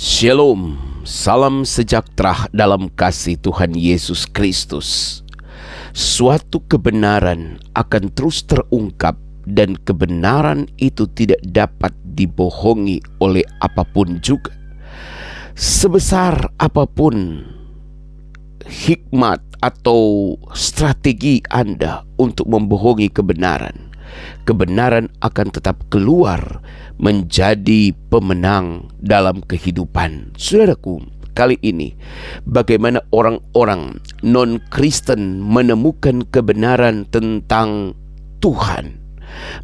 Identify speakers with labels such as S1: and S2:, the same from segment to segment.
S1: Shalom, salam sejahtera dalam kasih Tuhan Yesus Kristus. Suatu kebenaran akan terus terungkap dan kebenaran itu tidak dapat dibohongi oleh apapun juga. Sebesar apapun hikmat atau strategi Anda untuk membohongi kebenaran, kebenaran akan tetap keluar menjadi pemenang dalam kehidupan. Saudaraku, kali ini bagaimana orang-orang non-Kristen menemukan kebenaran tentang Tuhan,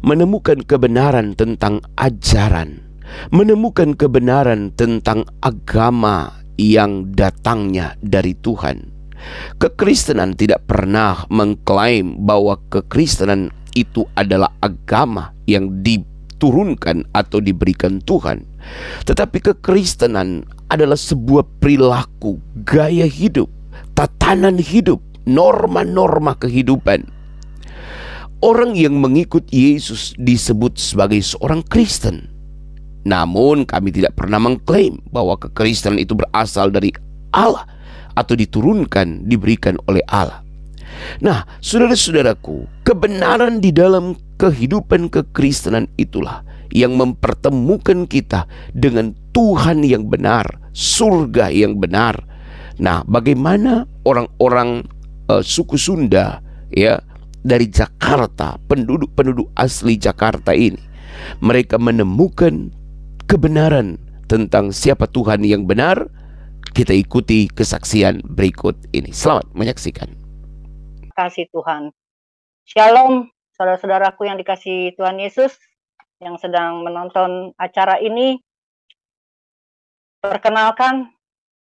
S1: menemukan kebenaran tentang ajaran, menemukan kebenaran tentang agama yang datangnya dari Tuhan. Kekristenan tidak pernah mengklaim bahwa kekristenan itu adalah agama yang diturunkan atau diberikan Tuhan. Tetapi kekristenan adalah sebuah perilaku, gaya hidup, tatanan hidup, norma-norma kehidupan. Orang yang mengikut Yesus disebut sebagai seorang Kristen. Namun kami tidak pernah mengklaim bahwa kekristenan itu berasal dari Allah atau diturunkan, diberikan oleh Allah. Nah, saudara-saudaraku, kebenaran di dalam kehidupan kekristenan itulah yang mempertemukan kita dengan Tuhan yang benar, surga yang benar. Nah, bagaimana orang-orang suku Sunda ya dari Jakarta, penduduk asli Jakarta ini, mereka menemukan kebenaran tentang siapa Tuhan yang benar. Kita ikuti kesaksian berikut ini. Selamat menyaksikan.
S2: Kasih Tuhan. Shalom, saudara-saudaraku yang dikasihi Tuhan Yesus yang sedang menonton acara ini. Perkenalkan,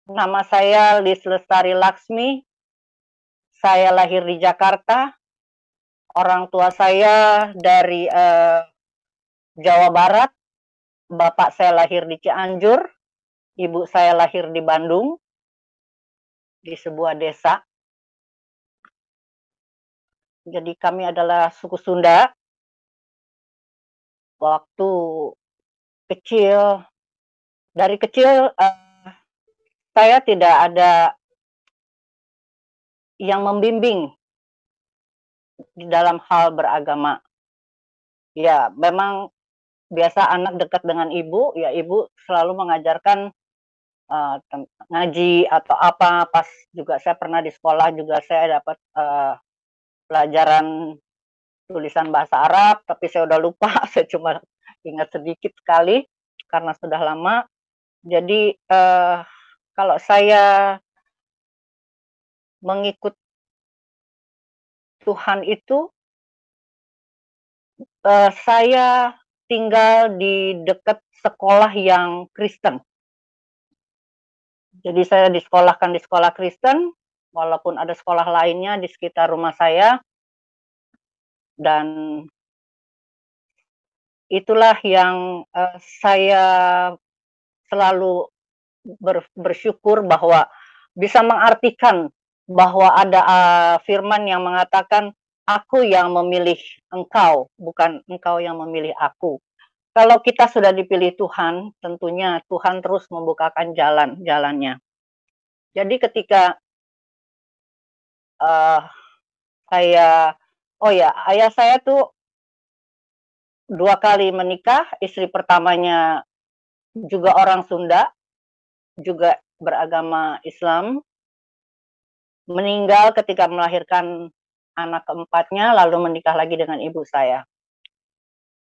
S2: nama saya Lis Lestari Laksmi. Saya lahir di Jakarta. Orang tua saya dari Jawa Barat. Bapak saya lahir di Cianjur. Ibu saya lahir di Bandung, di sebuah desa. Jadi kami adalah suku Sunda. Waktu kecil, dari kecil saya tidak ada yang membimbing di dalam hal beragama. Ya, memang biasa anak dekat dengan ibu, ya ibu selalu mengajarkan ngaji atau apa. Pas juga saya pernah di sekolah juga saya dapat pelajaran tulisan bahasa Arab, tapi saya udah lupa. Saya cuma ingat sedikit sekali karena sudah lama. Jadi kalau saya mengikut Tuhan itu, saya tinggal di dekat sekolah yang Kristen. Jadi saya disekolahkan di sekolah Kristen, walaupun ada sekolah lainnya di sekitar rumah saya. Dan itulah yang saya selalu bersyukur bahwa bisa mengartikan bahwa ada firman yang mengatakan, aku yang memilih engkau, bukan engkau yang memilih aku. Kalau kita sudah dipilih Tuhan, tentunya Tuhan terus membukakan jalannya. Jadi ketika ayah saya tuh 2 kali menikah, istri pertamanya juga orang Sunda, juga beragama Islam, meninggal ketika melahirkan anak keempatnya, lalu menikah lagi dengan ibu saya,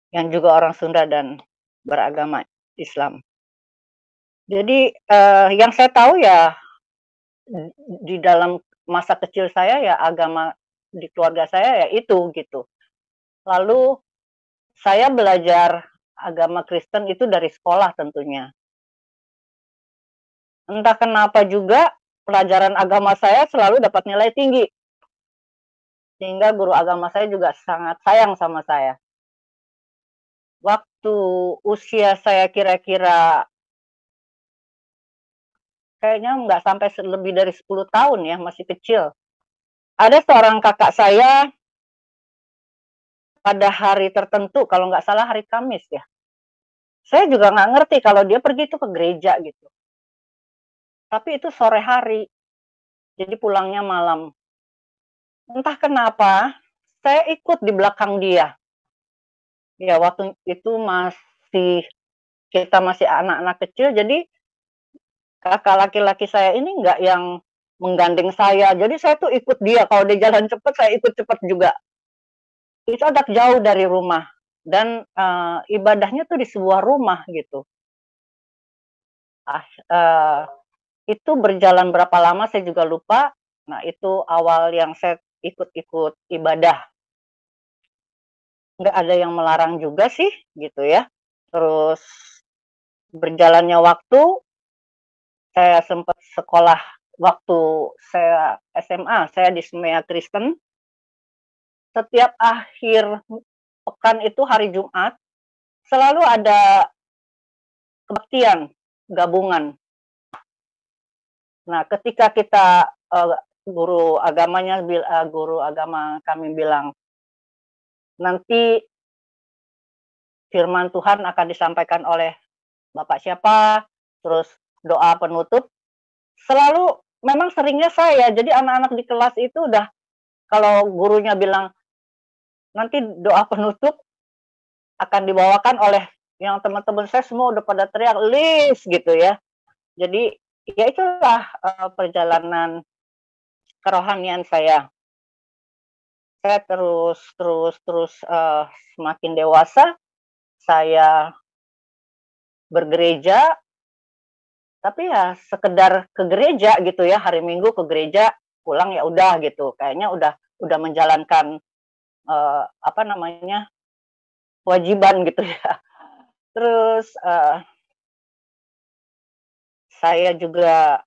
S2: yang juga orang Sunda dan beragama Islam. Jadi yang saya tahu ya di dalam masa kecil saya ya agama di keluarga saya ya itu gitu. Lalu saya belajar agama Kristen itu dari sekolah tentunya. Entah kenapa juga pelajaran agama saya selalu dapat nilai tinggi. Sehingga guru agama saya juga sangat sayang sama saya. Waktu usia saya kira-kira kayaknya nggak sampai lebih dari 10 tahun ya, masih kecil. Ada seorang kakak saya pada hari tertentu, kalau nggak salah hari Kamis ya. Saya juga nggak ngerti kalau dia pergi itu ke gereja gitu. tapi itu sore hari, jadi pulangnya malam. Entah kenapa, saya ikut di belakang dia. Ya waktu itu kita masih anak-anak kecil, jadi kakak laki-laki saya ini nggak yang menggandeng saya, jadi saya tuh ikut dia, kalau dia jalan cepat, saya ikut cepat juga. Itu agak jauh dari rumah dan, ibadahnya tuh di sebuah rumah gitu. Ah, itu berjalan berapa lama saya juga lupa. Nah, itu awal yang saya ikut-ikut ibadah. Nggak ada yang melarang juga sih, gitu ya. Terus berjalannya waktu, saya sempat sekolah waktu saya SMA, saya di Semea Kristen. Setiap akhir pekan itu hari Jumat, selalu ada kebaktian gabungan. Nah, ketika kita, guru agama kami bilang, nanti firman Tuhan akan disampaikan oleh bapak siapa, terus doa penutup, selalu memang seringnya saya. Jadi anak-anak di kelas itu udah kalau gurunya bilang, nanti doa penutup akan dibawakan oleh yang teman-teman saya semua udah pada teriak, "Lis!" gitu ya. Jadi, ya itulah, perjalanan kerohanian saya. Saya terus terus terus, semakin dewasa, saya bergereja, tapi ya sekedar ke gereja gitu ya, hari Minggu ke gereja, pulang ya udah gitu. Kayaknya udah menjalankan, apa namanya, kewajiban gitu ya. Terus, saya juga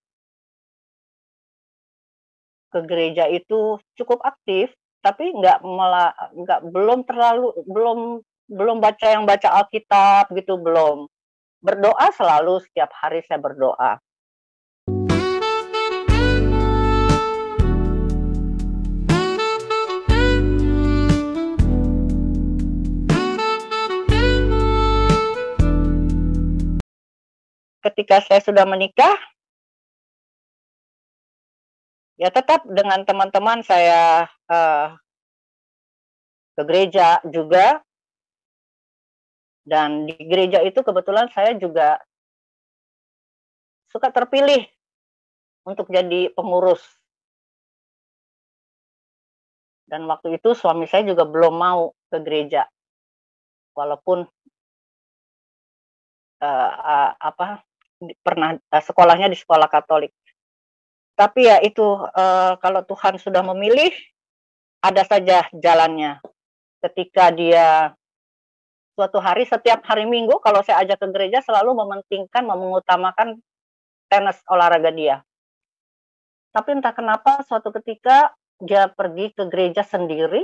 S2: ke gereja itu cukup aktif, tapi belum belum baca Alkitab gitu, belum. Berdoa selalu setiap hari saya berdoa. Ketika saya sudah menikah, ya tetap dengan teman-teman saya, ke gereja juga, dan di gereja itu kebetulan saya juga suka terpilih untuk jadi pengurus. Dan waktu itu suami saya juga belum mau ke gereja, walaupun, apa, pernah, sekolahnya di sekolah Katolik. Tapi ya itu, kalau Tuhan sudah memilih, ada saja jalannya. Ketika dia suatu hari, setiap hari Minggu kalau saya ajak ke gereja selalu mengutamakan tenis olahraga dia. Tapi entah kenapa suatu ketika dia pergi ke gereja sendiri,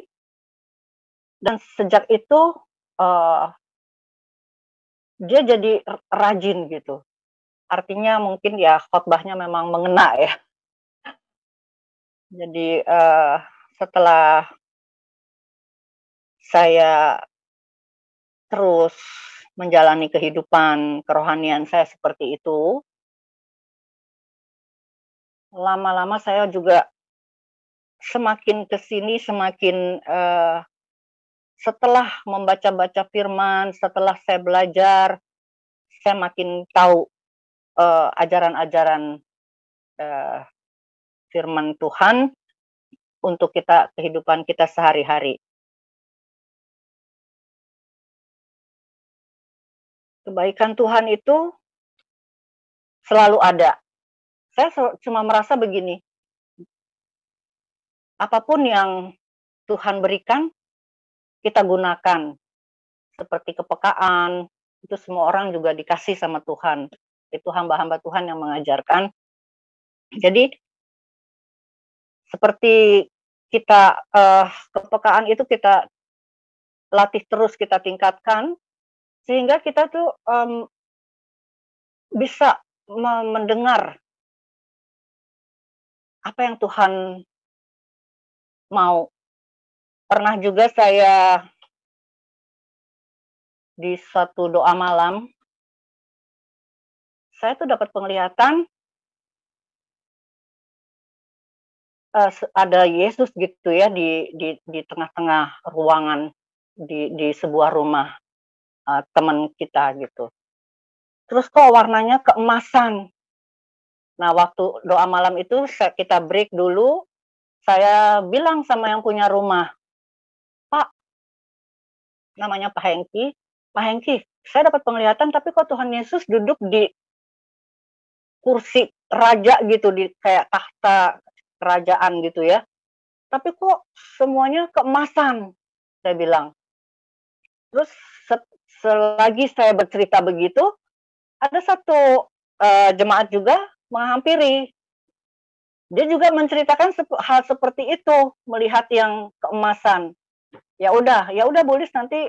S2: dan sejak itu, eee, dia jadi rajin gitu. Artinya mungkin ya khotbahnya memang mengena ya. Jadi, setelah saya terus menjalani kehidupan kerohanian saya seperti itu, lama-lama saya juga semakin ke sini semakin, setelah membaca-baca firman, setelah saya belajar, saya makin tahu, ajaran-ajaran, eee, firman Tuhan untuk kehidupan kita sehari-hari. Kebaikan Tuhan itu selalu ada. Saya cuma merasa begini, apapun yang Tuhan berikan, kita gunakan. Seperti kepekaan, itu semua orang juga dikasih sama Tuhan. Itu hamba-hamba Tuhan yang mengajarkan. Jadi seperti kita, kepekaan itu kita latih terus, kita tingkatkan, sehingga kita tuh, bisa mendengar apa yang Tuhan mau. Pernah juga saya di suatu doa malam, saya tuh dapat penglihatan ada Yesus gitu ya di tengah-tengah ruangan di sebuah rumah, teman kita gitu. Terus kok warnanya keemasan. Nah, waktu doa malam itu kita break dulu, saya bilang sama yang punya rumah, "Pak," namanya "Pak Hengki, saya dapat penglihatan tapi kok Tuhan Yesus duduk di kursi raja gitu, di kayak tahta kerajaan gitu ya, tapi kok semuanya keemasan," saya bilang. Terus selagi saya bercerita begitu, ada satu, jemaat juga menghampiri. Dia juga menceritakan hal seperti itu, melihat yang keemasan. Ya udah Bulis nanti,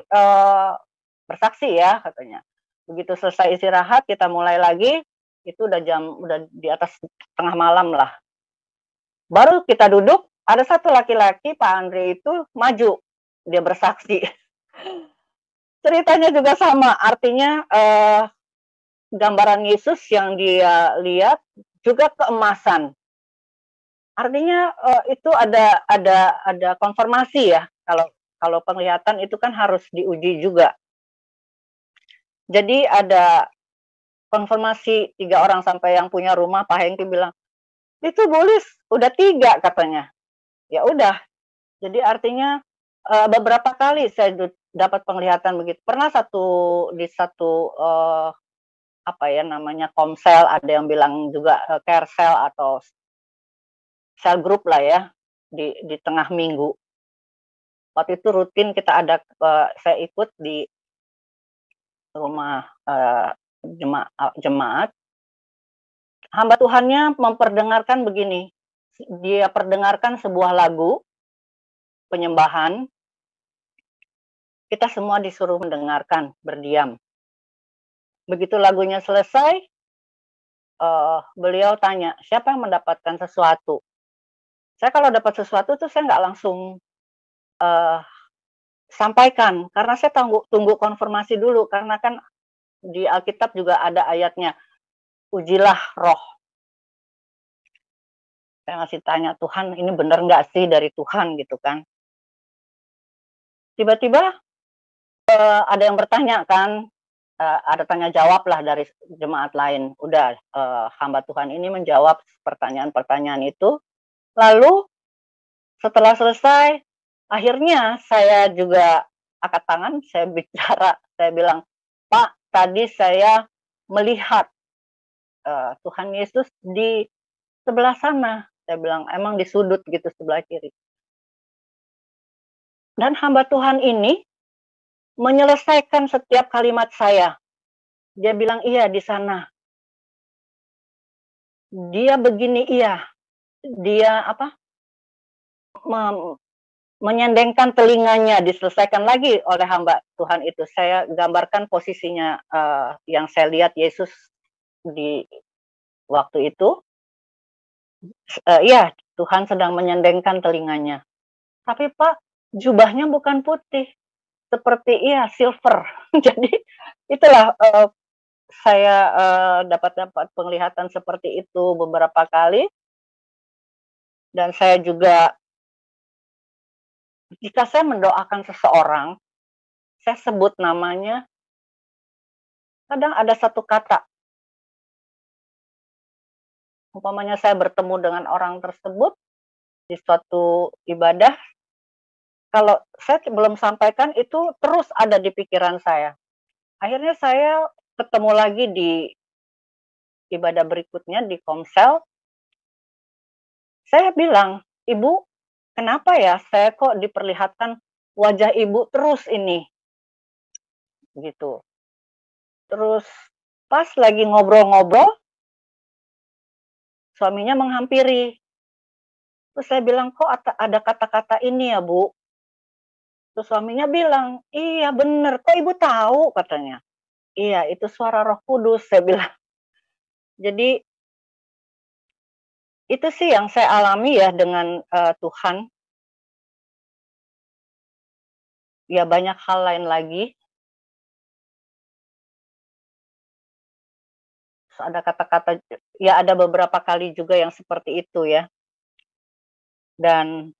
S2: bersaksi ya," katanya. Begitu selesai istirahat, kita mulai lagi, itu udah di atas tengah malam lah. Baru kita duduk, ada satu laki-laki, Pak Andre itu maju, dia bersaksi. Ceritanya juga sama, artinya, gambaran Yesus yang dia lihat juga keemasan. Artinya, itu ada konfirmasi ya, kalau kalau penglihatan itu kan harus diuji juga. Jadi ada konfirmasi 3 orang sampai yang punya rumah, Pak Hengki bilang, "Itu Bulis, udah 3," katanya. Ya udah, jadi artinya, beberapa kali saya dapat penglihatan begitu. Pernah di satu, apa ya namanya, komsel, ada yang bilang juga, care cell atau sel grup lah ya, di tengah minggu. Waktu itu rutin kita ada, saya ikut di rumah, jemaat. Hamba Tuhannya memperdengarkan begini, dia perdengarkan sebuah lagu penyembahan, kita semua disuruh mendengarkan, berdiam. Begitu lagunya selesai, beliau tanya, "Siapa yang mendapatkan sesuatu?" Saya kalau dapat sesuatu tuh saya nggak langsung, eee, sampaikan, karena saya tunggu konfirmasi dulu, karena kan di Alkitab juga ada ayatnya, "Ujilah roh." Saya masih tanya, "Tuhan, ini benar nggak sih dari Tuhan?" Gitu kan. Tiba-tiba, ada yang bertanya kan, ada tanya jawab lah dari jemaat lain. Udah, hamba Tuhan ini menjawab pertanyaan-pertanyaan itu, lalu setelah selesai, akhirnya saya juga angkat tangan, saya bicara, saya bilang, "Pak, tadi saya melihat, Tuhan Yesus di sebelah sana." Saya bilang, "Emang di sudut gitu sebelah kiri." Dan hamba Tuhan ini menyelesaikan setiap kalimat saya. Dia bilang, "Iya, di sana." Dia begini, iya. Dia apa, menyendengkan telinganya, diselesaikan lagi oleh hamba Tuhan itu. Saya gambarkan posisinya, yang saya lihat Yesus di waktu itu, iya, Tuhan sedang menyendengkan telinganya. Tapi Pak, jubahnya bukan putih, seperti iya, silver. Jadi itulah, saya, dapat dapat penglihatan seperti itu beberapa kali, dan saya juga jika saya mendoakan seseorang, saya sebut namanya, kadang ada satu kata, umpamanya saya bertemu dengan orang tersebut di suatu ibadah, kalau saya belum sampaikan itu terus ada di pikiran saya. Akhirnya saya ketemu lagi di ibadah berikutnya di komsel, saya bilang, "Ibu, kenapa ya saya kok diperlihatkan wajah ibu terus ini?" Gitu. Terus pas lagi ngobrol-ngobrol, suaminya menghampiri. Terus saya bilang, "Kok ada kata-kata ini ya, Bu?" Terus suaminya bilang, "Iya bener, kok Ibu tahu?" katanya. "Iya, itu suara Roh Kudus," saya bilang. Jadi itu sih yang saya alami ya dengan, Tuhan. Ya banyak hal lain lagi, terus ada kata-kata, ya ada beberapa kali juga yang seperti itu ya. Dan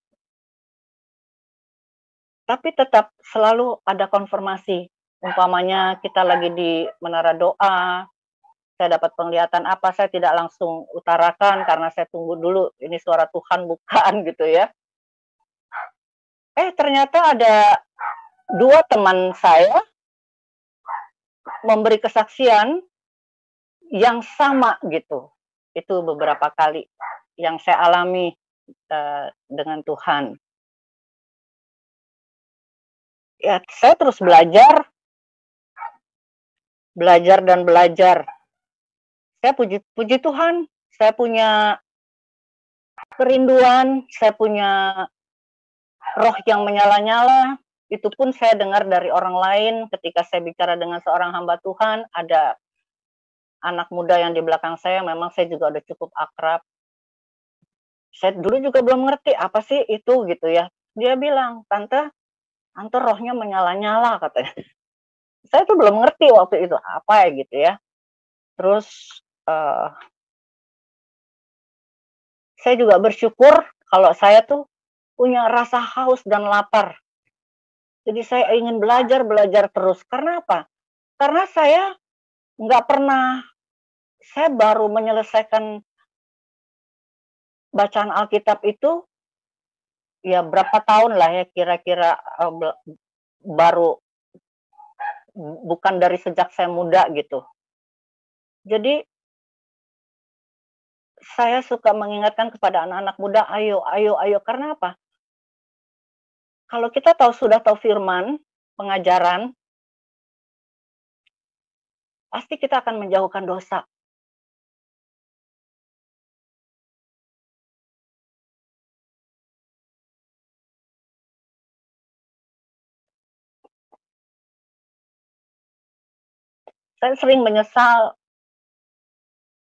S2: tapi tetap selalu ada konfirmasi. Umpamanya kita lagi di menara doa, saya dapat penglihatan apa, saya tidak langsung utarakan karena saya tunggu dulu ini suara Tuhan bukan gitu ya. Ternyata ada 2 teman saya memberi kesaksian yang sama gitu. Itu beberapa kali yang saya alami dengan Tuhan. Ya, saya terus belajar dan belajar. Saya puji Tuhan, saya punya kerinduan, saya punya roh yang menyala-nyala. Itu pun saya dengar dari orang lain ketika saya bicara dengan seorang hamba Tuhan, ada anak muda yang di belakang saya, memang saya juga udah cukup akrab. Saya dulu juga belum ngerti apa sih itu gitu ya. Dia bilang, tante rohnya menyala-nyala katanya. Saya tuh belum ngerti waktu itu apa ya gitu ya. Terus saya juga bersyukur kalau saya tuh punya rasa haus dan lapar. Jadi saya ingin belajar terus. Karena apa? Karena saya nggak pernah, saya baru menyelesaikan bacaan Alkitab itu ya berapa tahun lah ya kira-kira, baru, bukan dari sejak saya muda gitu. Jadi saya suka mengingatkan kepada anak-anak muda, ayo, karena apa? Kalau kita sudah tahu firman, pengajaran, pasti kita akan menjauhkan dosa. Saya sering menyesal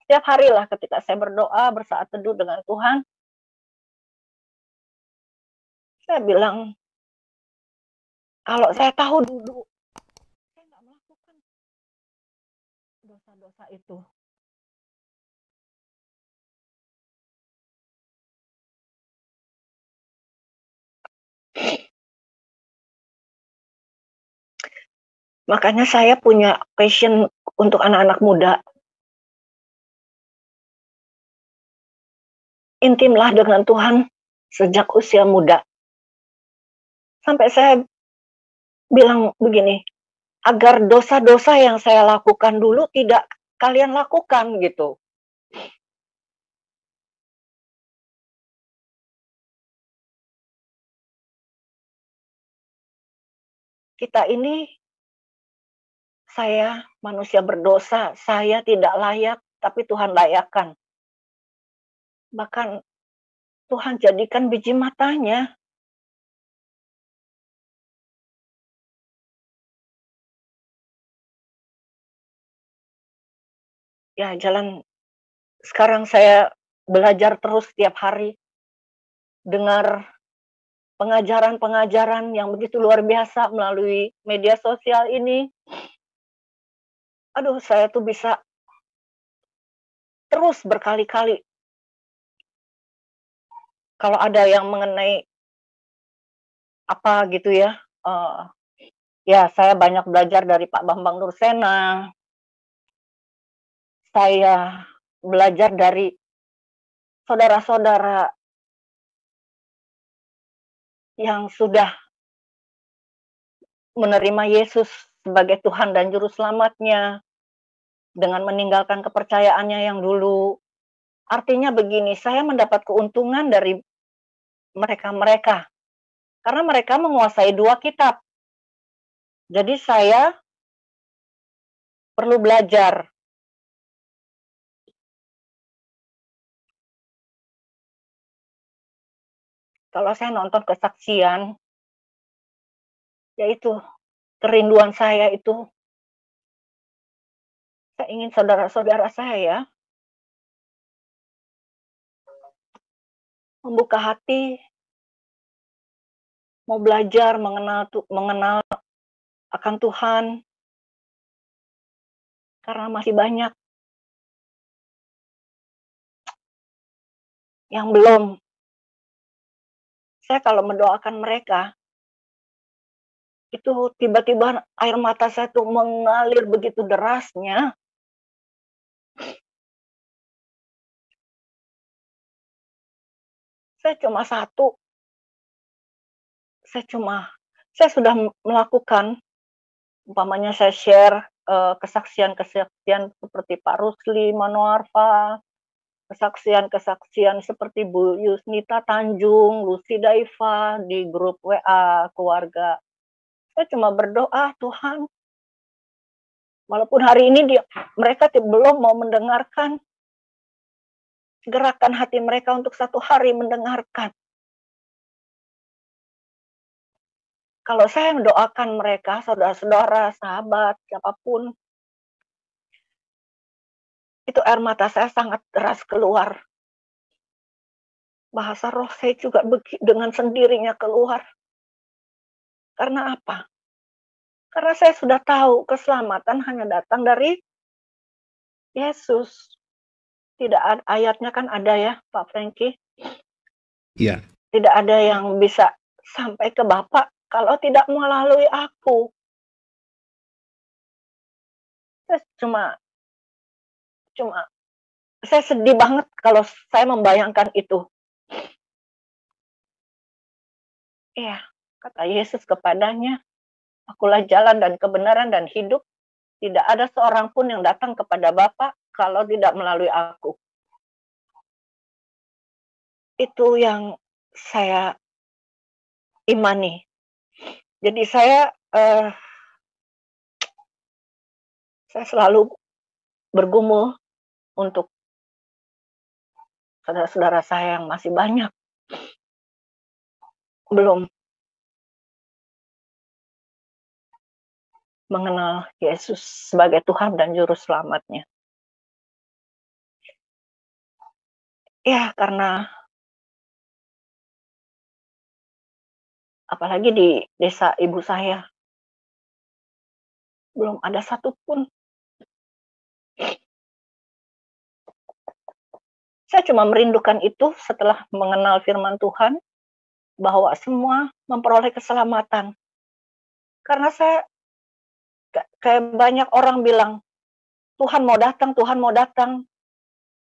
S2: setiap hari lah ketika saya berdoa, bersaat teduh dengan Tuhan. Saya bilang, kalau saya tahu dulu, saya nggak melakukan dosa-dosa itu. Makanya saya punya passion untuk anak-anak muda. Intimlah dengan Tuhan sejak usia muda. Sampai saya bilang begini, agar dosa-dosa yang saya lakukan dulu tidak kalian lakukan gitu. Kita ini, saya manusia berdosa, saya tidak layak, tapi Tuhan layakkan. Bahkan Tuhan jadikan biji matanya. Ya, sekarang saya belajar terus setiap hari, dengar pengajaran-pengajaran yang begitu luar biasa melalui media sosial ini. Aduh, saya tuh bisa terus berkali-kali. Kalau ada yang mengenai apa gitu ya, ya saya banyak belajar dari Pak Bambang Nursena. Saya belajar dari saudara-saudara yang sudah menerima Yesus sebagai Tuhan dan Juru Selamatnya, dengan meninggalkan kepercayaannya yang dulu. Artinya begini, saya mendapat keuntungan dari mereka-mereka, karena mereka menguasai 2 kitab. Jadi saya perlu belajar. Kalau saya nonton kesaksian, yaitu kerinduan saya itu, saya ingin saudara-saudara saya membuka hati, mau belajar mengenal akan Tuhan, karena masih banyak yang belum. Saya kalau mendoakan mereka, itu tiba-tiba air mata saya tuh mengalir begitu derasnya. Saya cuma satu, saya sudah melakukan, umpamanya saya share kesaksian-kesaksian seperti Pak Rusli Manoarfa, kesaksian-kesaksian seperti Bu Yusnita Tanjung, Lucy Daifa di grup WA keluarga. Saya cuma berdoa, Tuhan, walaupun hari ini mereka belum mau mendengarkan, gerakan hati mereka untuk satu hari mendengarkan. Kalau saya mendoakan mereka, saudara-saudara, sahabat, siapapun, itu air mata saya sangat deras keluar. Bahasa roh saya juga dengan sendirinya keluar. Karena apa? Karena saya sudah tahu keselamatan hanya datang dari Yesus. Tidak ada, ayatnya kan ada ya, Pak Frankie?
S3: Iya.
S2: Tidak ada yang bisa sampai ke Bapa kalau tidak melalui aku. Saya saya sedih banget kalau saya membayangkan itu. Iya, kata Yesus kepadanya, akulah jalan dan kebenaran dan hidup. Tidak ada seorang pun yang datang kepada Bapa kalau tidak melalui aku. Itu yang saya imani. Jadi saya selalu bergumul untuk saudara-saudara saya yang masih banyak belum mengenal Yesus sebagai Tuhan dan Juru Selamatnya. Ya, karena apalagi di desa ibu saya, belum ada satupun. Saya cuma merindukan itu setelah mengenal firman Tuhan, bahwa semua memperoleh keselamatan. Karena saya, kayak banyak orang bilang, Tuhan mau datang, Tuhan mau datang.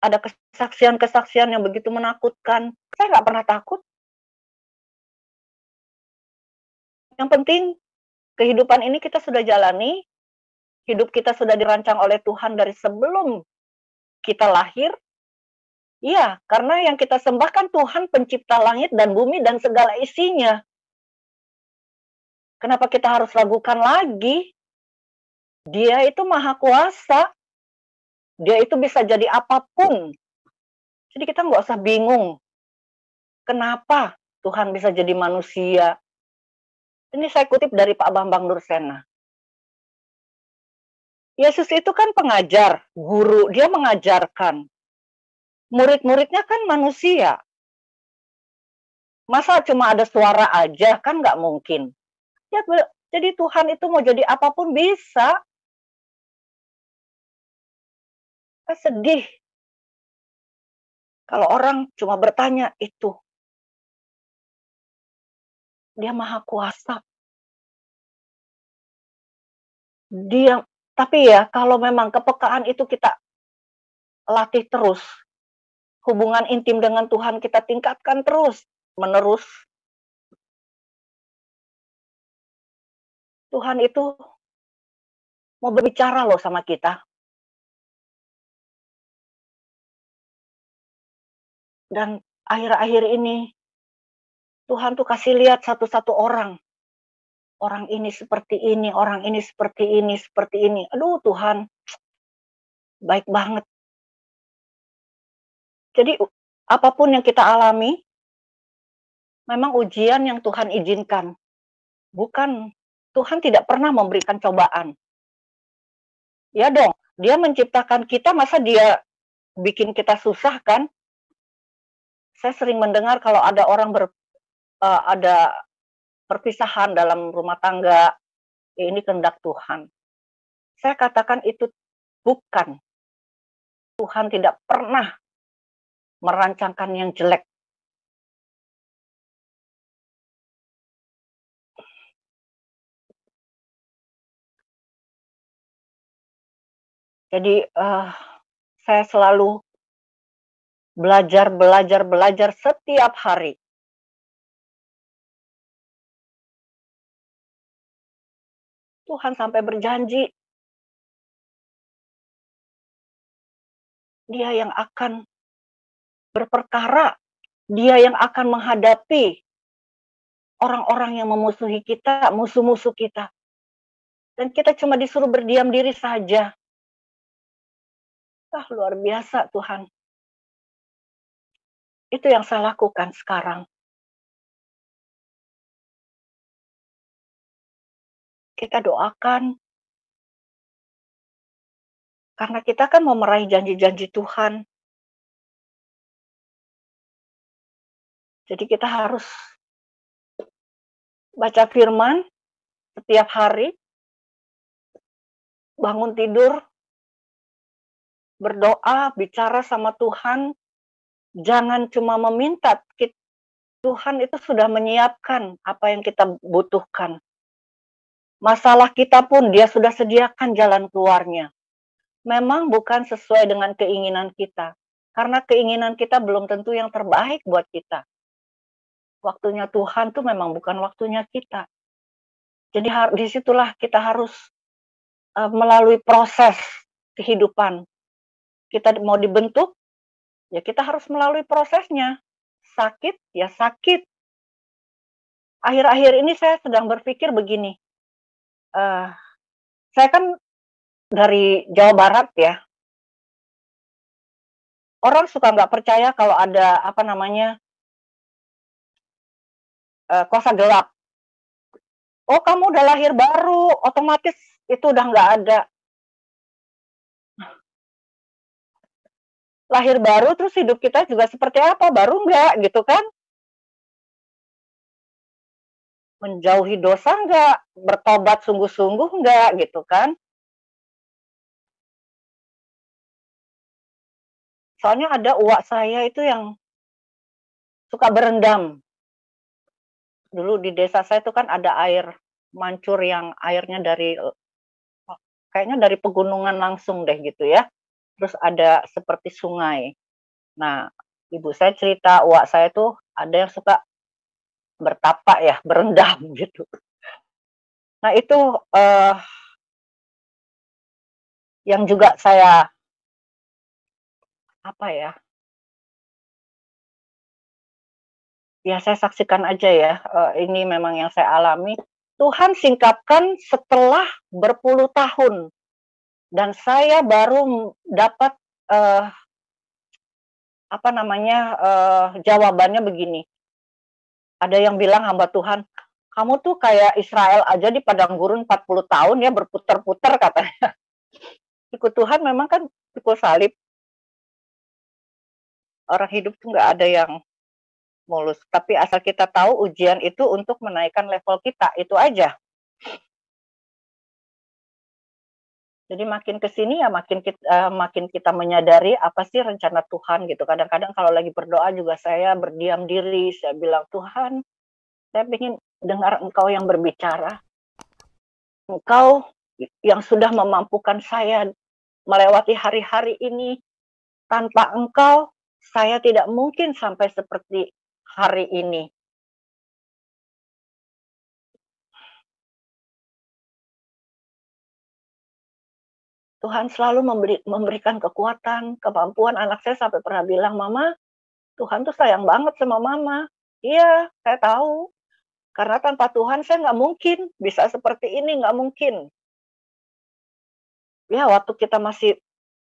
S2: Ada kesaksian-kesaksian yang begitu menakutkan. Saya nggak pernah takut. Yang penting, kehidupan ini kita sudah jalani, hidup kita sudah dirancang oleh Tuhan dari sebelum kita lahir. Iya, karena yang kita sembahkan Tuhan pencipta langit dan bumi dan segala isinya. Kenapa kita harus ragukan lagi? Dia itu maha kuasa. Dia itu bisa jadi apapun. Jadi kita nggak usah bingung. Kenapa Tuhan bisa jadi manusia? Ini saya kutip dari Pak Bambang Nursena. Yesus itu kan pengajar, guru, dia mengajarkan. Murid-muridnya kan manusia. Masa cuma ada suara aja, kan nggak mungkin. Ya, jadi Tuhan itu mau jadi apapun bisa. Saya sedih kalau orang cuma bertanya itu. Dia maha kuasa. Tapi ya, kalau memang kepekaan itu kita latih terus, hubungan intim dengan Tuhan kita tingkatkan terus, menerus. Tuhan itu mau berbicara loh sama kita. Dan akhir-akhir ini, Tuhan tuh kasih lihat satu-satu orang. Orang ini seperti ini, orang ini seperti ini, seperti ini. Aduh Tuhan, baik banget. Jadi apapun yang kita alami, memang ujian yang Tuhan izinkan. Bukan, Tuhan tidak pernah memberikan cobaan. Ya dong, dia menciptakan kita, masa dia bikin kita susah kan? Saya sering mendengar kalau ada orang ada perpisahan dalam rumah tangga, ya ini kehendak Tuhan. Saya katakan itu bukan. Tuhan tidak pernah merancangkan yang jelek. Jadi, saya selalu belajar setiap hari. Tuhan sampai berjanji, Dia yang akan berperkara, Dia yang akan menghadapi orang-orang yang memusuhi kita, musuh-musuh kita. Dan kita cuma disuruh berdiam diri saja. Luar biasa Tuhan. Itu yang saya lakukan sekarang. Kita doakan, karena kita kan mau meraih janji-janji Tuhan. Jadi kita harus baca firman setiap hari, bangun tidur, berdoa, bicara sama Tuhan, jangan cuma meminta, Tuhan itu sudah menyiapkan apa yang kita butuhkan. Masalah kita pun Dia sudah sediakan jalan keluarnya. Memang bukan sesuai dengan keinginan kita, karena keinginan kita belum tentu yang terbaik buat kita. Waktunya Tuhan tuh memang bukan waktunya kita. Jadi disitulah kita harus melalui proses kehidupan. Kita mau dibentuk, ya kita harus melalui prosesnya. Sakit, ya sakit. Akhir-akhir ini saya sedang berpikir begini, saya kan dari Jawa Barat ya. Orang suka nggak percaya kalau ada kuasa gelap. Oh, kamu udah lahir baru, otomatis itu udah nggak ada. Lahir baru terus hidup kita juga seperti apa? Baru nggak gitu kan? Menjauhi dosa nggak? Bertobat sungguh-sungguh nggak gitu kan? Soalnya ada uak saya itu yang suka berendam. Dulu di desa saya itu kan ada air mancur yang airnya kayaknya dari pegunungan langsung deh gitu ya. Terus ada seperti sungai. Nah, ibu saya cerita, uak saya tuh ada yang suka bertapa ya, berendam gitu. Nah itu yang juga saya saya saksikan aja ya, ini memang yang saya alami. Tuhan singkapkan setelah berpuluh tahun, dan saya baru dapat jawabannya begini. Ada yang bilang, hamba Tuhan, kamu tuh kayak Israel aja di padang gurun 40 tahun ya berputar-putar katanya. Ikut Tuhan memang kan pikul salib. Orang hidup tuh nggak ada yang mulus. Tapi asal kita tahu ujian itu untuk menaikkan level kita, itu aja. Jadi makin ke sini ya makin kita menyadari apa sih rencana Tuhan gitu. Kadang-kadang kalau lagi berdoa juga saya berdiam diri, saya bilang, Tuhan, saya ingin dengar Engkau yang berbicara. Engkau yang sudah memampukan saya melewati hari-hari ini. Tanpa Engkau, saya tidak mungkin sampai seperti hari ini. Tuhan selalu memberikan kekuatan, kemampuan. Anak saya sampai pernah bilang, Mama, Tuhan tuh sayang banget sama Mama. Iya, saya tahu. Karena tanpa Tuhan saya nggak mungkin bisa seperti ini, nggak mungkin. Ya, waktu kita masih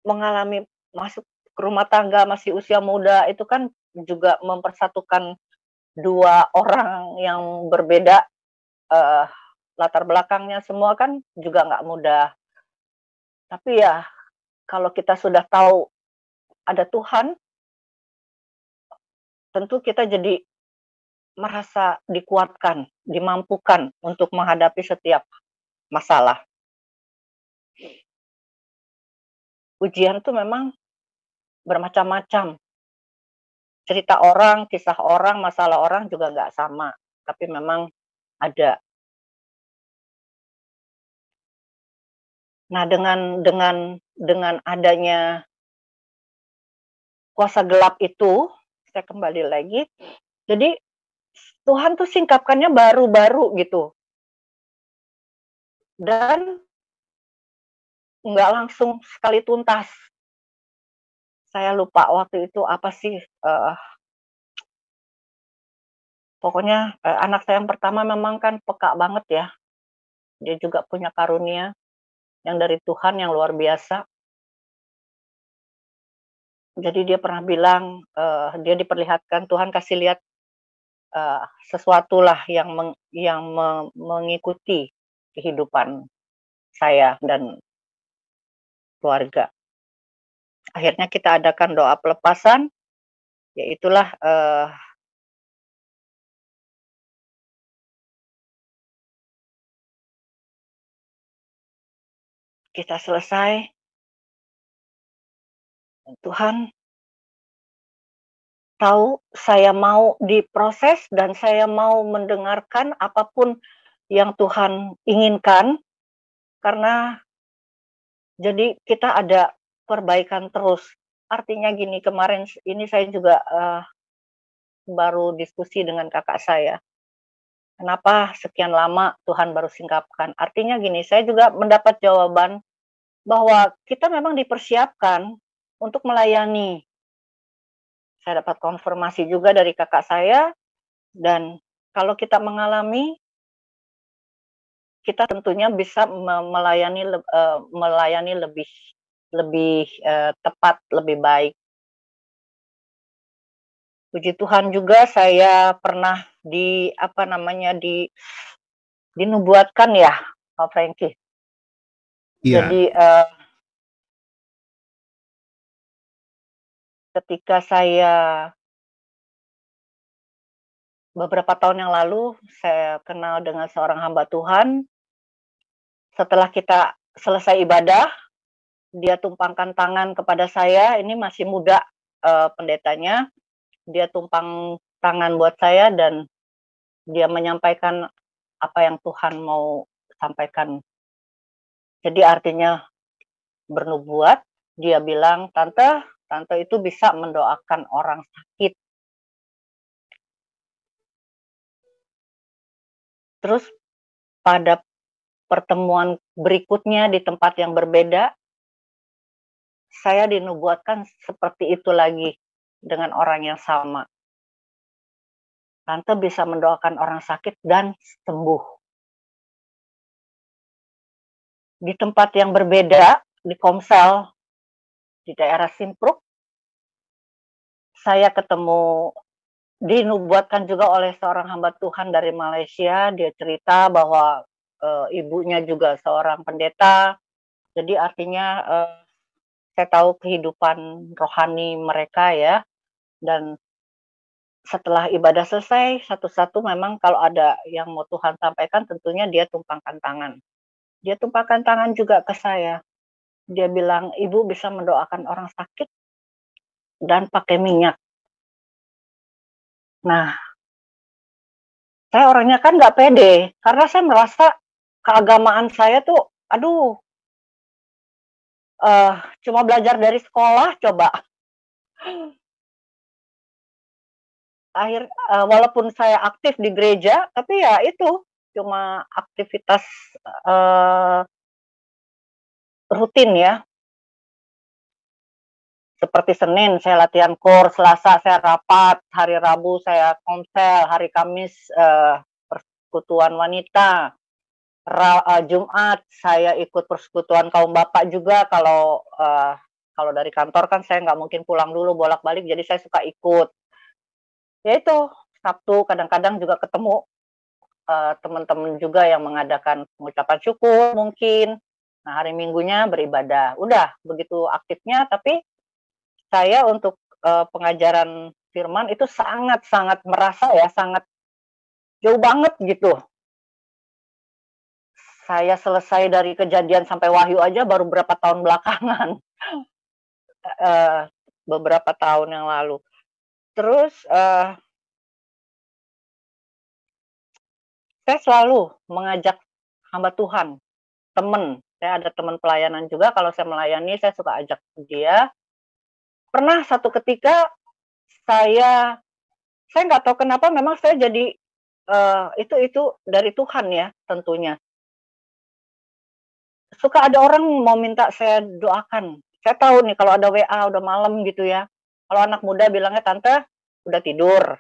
S2: mengalami masuk ke rumah tangga, masih usia muda, itu kan juga mempersatukan dua orang yang berbeda, latar belakangnya semua kan juga nggak mudah. Tapi ya, kalau kita sudah tahu ada Tuhan, tentu kita jadi merasa dikuatkan, dimampukan untuk menghadapi setiap masalah. Ujian itu memang bermacam-macam. Cerita orang, kisah orang, masalah orang juga nggak sama. Tapi memang ada. Nah, dengan adanya kuasa gelap itu, saya kembali lagi, jadi Tuhan tuh singkapkannya baru-baru gitu, dan nggak langsung sekali tuntas. Saya lupa waktu itu apa sih, pokoknya, anak saya yang pertama memang kan peka banget ya, dia juga punya karunia yang dari Tuhan yang luar biasa. Jadi dia pernah bilang, dia diperlihatkan Tuhan kasih lihat, sesuatu lah yang mengikuti kehidupan saya dan keluarga. Akhirnya kita adakan doa pelepasan, yaitulah, kita selesai, dan Tuhan tahu saya mau diproses dan saya mau mendengarkan apapun yang Tuhan inginkan, karena jadi kita ada perbaikan terus. Artinya gini, kemarin ini saya juga, baru diskusi dengan kakak saya. Kenapa sekian lama Tuhan baru singkapkan? Artinya gini, saya juga mendapat jawaban bahwa kita memang dipersiapkan untuk melayani. Saya dapat konfirmasi juga dari kakak saya, dan kalau kita mengalami, kita tentunya bisa melayani lebih lebih, tepat, lebih baik. Puji Tuhan juga saya pernah apa namanya, dinubuatkan ya, Pak Franky.
S1: Iya.
S2: Jadi, ketika saya beberapa tahun yang lalu, saya kenal dengan seorang hamba Tuhan. Setelah kita selesai ibadah, dia tumpangkan tangan kepada saya, ini masih muda, pendetanya. Dia tumpang tangan buat saya dan dia menyampaikan apa yang Tuhan mau sampaikan. Jadi artinya bernubuat, dia bilang, "Tante, tante itu bisa mendoakan orang sakit." Terus pada pertemuan berikutnya di tempat yang berbeda, saya dinubuatkan seperti itu lagi dengan orang yang sama. Tante bisa mendoakan orang sakit dan sembuh. Di tempat yang berbeda, di Komsel, di daerah Simpruk, saya ketemu dinubuatkan juga oleh seorang hamba Tuhan dari Malaysia. Dia cerita bahwa ibunya juga seorang pendeta. Jadi artinya saya tahu kehidupan rohani mereka ya. Dan setelah ibadah selesai, satu-satu memang kalau ada yang mau Tuhan sampaikan, tentunya dia tumpangkan tangan. Dia tumpangkan tangan juga ke saya. Dia bilang, "Ibu bisa mendoakan orang sakit dan pakai minyak." Nah, saya orangnya kan nggak pede, karena saya merasa keagamaan saya tuh, aduh, uh, cuma belajar dari sekolah, coba. Walaupun saya aktif di gereja, tapi ya itu, cuma aktivitas uh, rutin ya. Seperti Senin saya latihan core, Selasa saya rapat, hari Rabu saya komsel, hari Kamis persekutuan wanita, Jumat saya ikut persekutuan kaum bapak juga. Kalau dari kantor kan saya nggak mungkin pulang dulu bolak-balik, jadi saya suka ikut. Ya itu, Sabtu kadang-kadang juga ketemu teman-teman juga yang mengadakan pengucapan syukur mungkin. Nah, hari Minggunya beribadah. Udah begitu aktifnya, tapi saya untuk pengajaran firman itu sangat-sangat merasa ya, sangat jauh banget gitu. Saya selesai dari Kejadian sampai Wahyu aja baru berapa tahun belakangan. Beberapa tahun yang lalu. Terus saya selalu mengajak hamba Tuhan, teman Saya ada teman pelayanan juga, kalau saya melayani saya suka ajak dia. Pernah satu ketika saya nggak tahu kenapa memang saya jadi, itu dari Tuhan ya tentunya. Suka ada orang mau minta saya doakan. Saya tahu nih kalau ada WA udah malam gitu ya, kalau anak muda bilangnya, "Tante, udah tidur."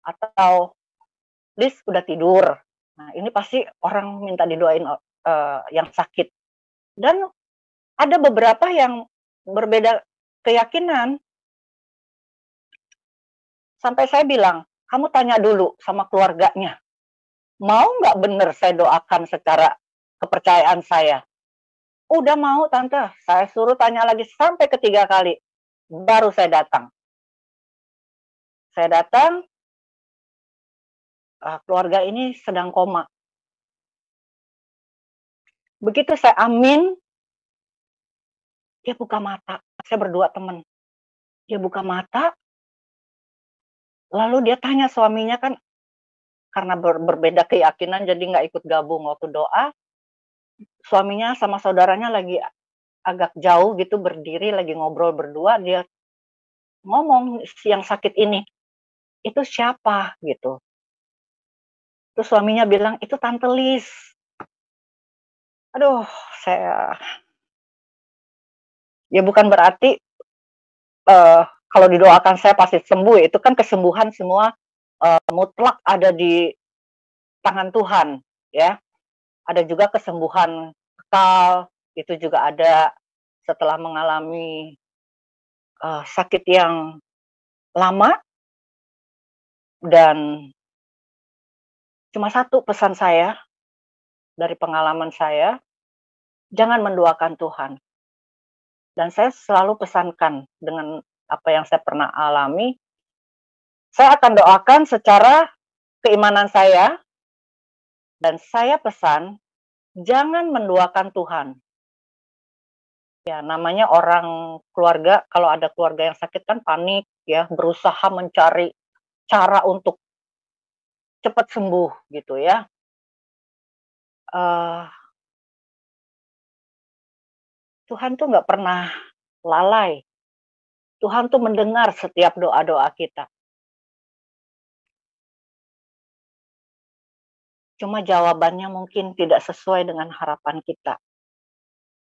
S2: Atau, "Lis, udah tidur." Nah, ini pasti orang minta didoain, yang sakit. Dan ada beberapa yang berbeda keyakinan. Sampai saya bilang, "Kamu tanya dulu sama keluarganya, mau nggak bener saya doakan secara kepercayaan saya?" "Udah mau Tante." Saya suruh tanya lagi sampai ketiga kali, baru saya datang. Saya datang, keluarga ini sedang koma. Begitu saya amin, dia buka mata. Saya berdua teman. Dia buka mata, lalu dia tanya suaminya, kan karena berbeda keyakinan jadi nggak ikut gabung waktu doa. Suaminya sama saudaranya lagi agak jauh gitu berdiri lagi ngobrol berdua, dia ngomong, "Si yang sakit ini, itu siapa?" gitu. Terus suaminya bilang, "Itu Tante Lis." Aduh, saya ya bukan berarti, kalau didoakan saya pasti sembuh, itu kan kesembuhan semua, mutlak ada di tangan Tuhan, ya. Ada juga kesembuhan kekal, itu juga ada setelah mengalami, sakit yang lama. Dan cuma satu pesan saya dari pengalaman saya, jangan menduakan Tuhan. Dan saya selalu pesankan dengan apa yang saya pernah alami, saya akan doakan secara keimanan saya, dan saya pesan, jangan menduakan Tuhan. Ya, namanya orang keluarga, kalau ada keluarga yang sakit kan panik ya, berusaha mencari cara untuk cepat sembuh gitu ya. Tuhan tuh nggak pernah lalai. Tuhan tuh mendengar setiap doa-doa kita. Cuma jawabannya mungkin tidak sesuai dengan harapan kita.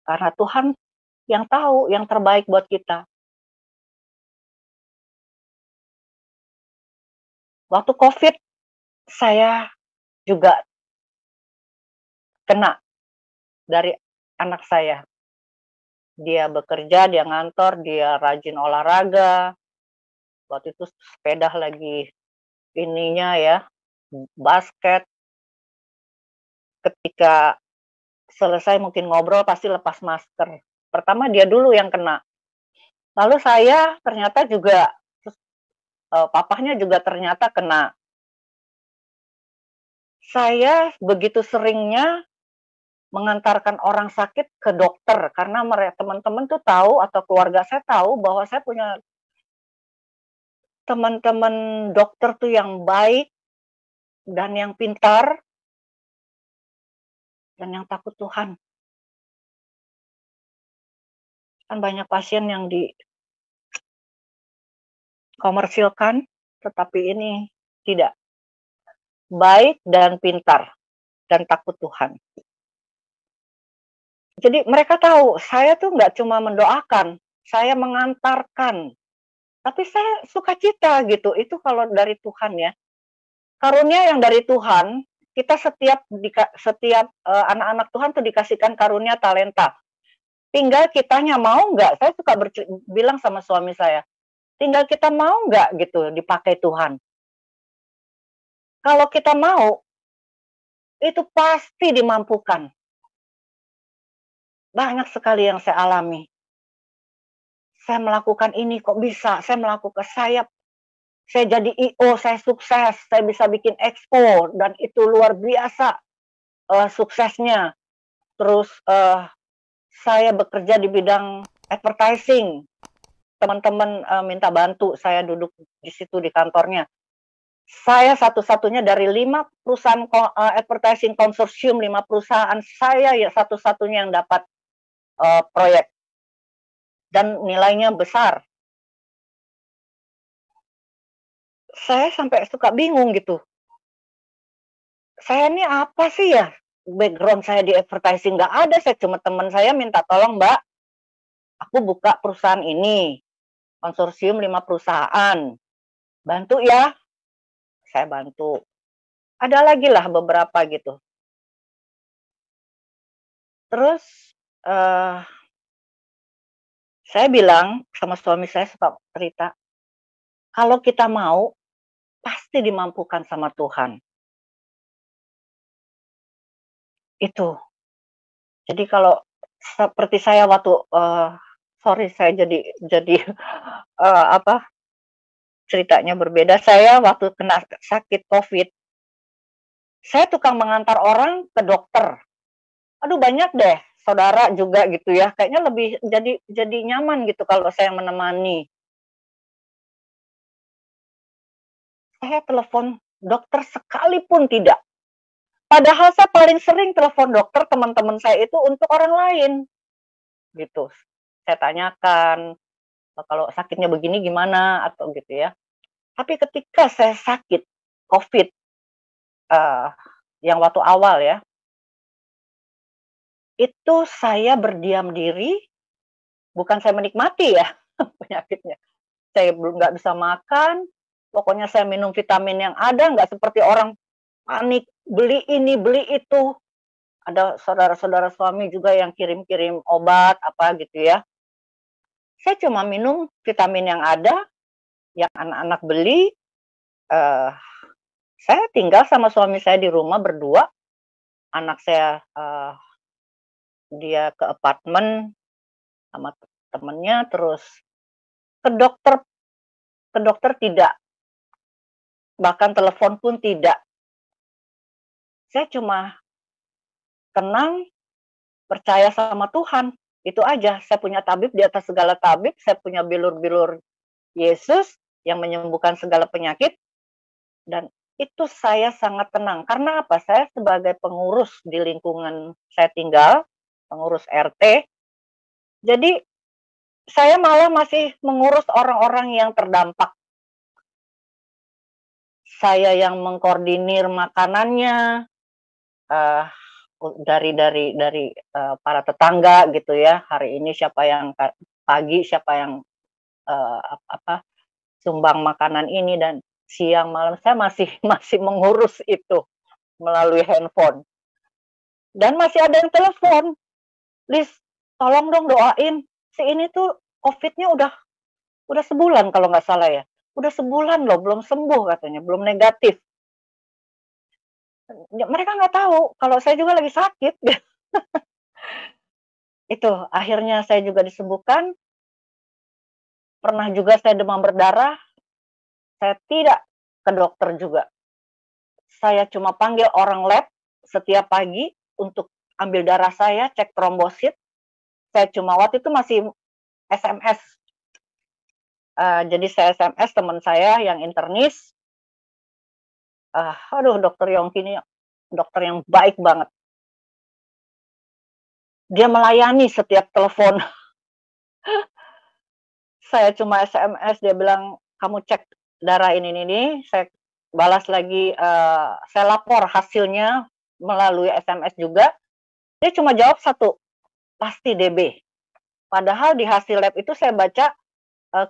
S2: Karena Tuhan yang tahu yang terbaik buat kita. Waktu COVID, saya juga kena dari anak saya. Dia bekerja, dia ngantor, dia rajin olahraga. Waktu itu sepeda lagi ininya ya, basket. Ketika selesai mungkin ngobrol pasti lepas masker. Pertama dia dulu yang kena. Lalu saya ternyata juga, papahnya juga ternyata kena. Saya begitu seringnya mengantarkan orang sakit ke dokter karena teman-teman tuh tahu atau keluarga saya tahu bahwa saya punya teman-teman dokter tuh yang baik dan yang pintar dan yang takut Tuhan. Kan banyak pasien yang dikomersilkan, tetapi ini tidak. Baik dan pintar dan takut Tuhan. Jadi mereka tahu saya tuh nggak cuma mendoakan, saya mengantarkan. Tapi saya sukacita gitu, itu kalau dari Tuhan ya. Karunia yang dari Tuhan, kita setiap anak-anak Tuhan tuh dikasihkan karunia talenta. Tinggal kitanya mau nggak, saya suka bilang sama suami saya, tinggal kita mau nggak gitu dipakai Tuhan. Kalau kita mau, itu pasti dimampukan. Banyak sekali yang saya alami. Saya melakukan ini kok bisa, saya jadi IO, saya sukses, saya bisa bikin expo, dan itu luar biasa suksesnya. Terus saya bekerja di bidang advertising, teman-teman minta bantu, saya duduk di situ di kantornya. Saya satu-satunya dari 5 perusahaan advertising konsorsium, 5 perusahaan, saya ya satu-satunya yang dapat, proyek dan nilainya besar. Saya sampai suka bingung gitu, saya ini apa sih ya, background saya di advertising nggak ada, saya cuma teman saya minta, "Tolong Mbak, aku buka perusahaan ini, konsorsium 5 perusahaan, bantu ya." Saya bantu. Ada lagi lah beberapa gitu. Terus, eee, saya bilang sama suami saya suka cerita, "Kalau kita mau, pasti dimampukan sama Tuhan." Itu. Jadi kalau seperti saya waktu, sorry saya jadi, apa, ceritanya berbeda. Saya waktu kena sakit Covid, saya tukang mengantar orang ke dokter. Aduh banyak deh, saudara juga gitu ya, kayaknya lebih jadi nyaman gitu kalau saya menemani. Saya telepon dokter sekalipun tidak. Padahal saya paling sering telepon dokter teman-teman saya itu untuk orang lain, gitu. Saya tanyakan, kalau sakitnya begini gimana atau gitu ya. Tapi ketika saya sakit Covid, eee, yang waktu awal ya, itu saya berdiam diri, bukan saya menikmati ya penyakitnya. Saya belum nggak bisa makan, pokoknya saya minum vitamin yang ada, nggak seperti orang panik, beli ini, beli itu. Ada saudara-saudara suami juga yang kirim-kirim obat, apa gitu ya. Saya cuma minum vitamin yang ada, yang anak-anak beli, eee, saya tinggal sama suami saya di rumah berdua, anak saya, dia ke apartemen sama temennya, terus ke dokter ke dokter tidak, bahkan telepon pun tidak. Saya cuma tenang, percaya sama Tuhan, itu aja. Saya punya tabib di atas segala tabib, saya punya bilur-bilur Yesus yang menyembuhkan segala penyakit, dan itu saya sangat tenang. Karena apa? Saya sebagai pengurus di lingkungan saya tinggal, pengurus RT, jadi saya malah masih mengurus orang-orang yang terdampak. Saya yang mengkoordinir makanannya, eee, para tetangga gitu ya, hari ini siapa yang pagi, siapa yang, apa, sumbang makanan ini, dan siang malam saya masih masih mengurus itu melalui handphone. Dan masih ada yang telepon, "Lis, tolong dong doain, si ini tuh Covid-nya udah sebulan kalau nggak salah ya, udah sebulan loh belum sembuh," katanya, "belum negatif." Ya mereka nggak tahu kalau saya juga lagi sakit. Itu, akhirnya saya juga disembuhkan, pernah juga saya demam berdarah, saya tidak ke dokter juga. Saya cuma panggil orang lab setiap pagi untuk ambil darah saya, cek trombosit. Saya cuma waktu itu masih SMS, jadi saya SMS teman saya yang internis, aduh dokter Yongki ini dokter yang baik banget. Dia melayani setiap telepon. Saya cuma SMS, dia bilang, "Kamu cek darah ini," saya balas lagi, saya lapor hasilnya melalui SMS juga, dia cuma jawab satu, "Pasti DB." Padahal di hasil lab itu saya baca,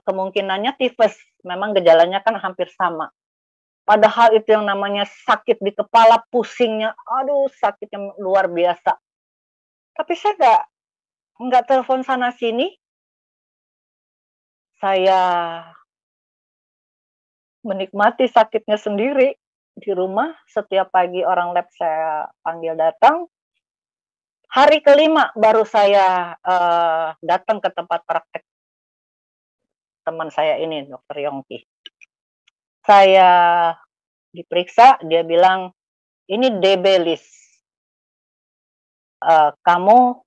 S2: kemungkinannya tifus, memang gejalanya kan hampir sama. Padahal itu yang namanya sakit di kepala, pusingnya, aduh sakitnya luar biasa. Tapi saya nggak telepon sana sini, saya menikmati sakitnya sendiri di rumah. Setiap pagi orang lab saya panggil datang. Hari kelima baru saya, datang ke tempat praktek teman saya ini, dokter Yongki. Saya diperiksa, dia bilang, "Ini DB, Lis, kamu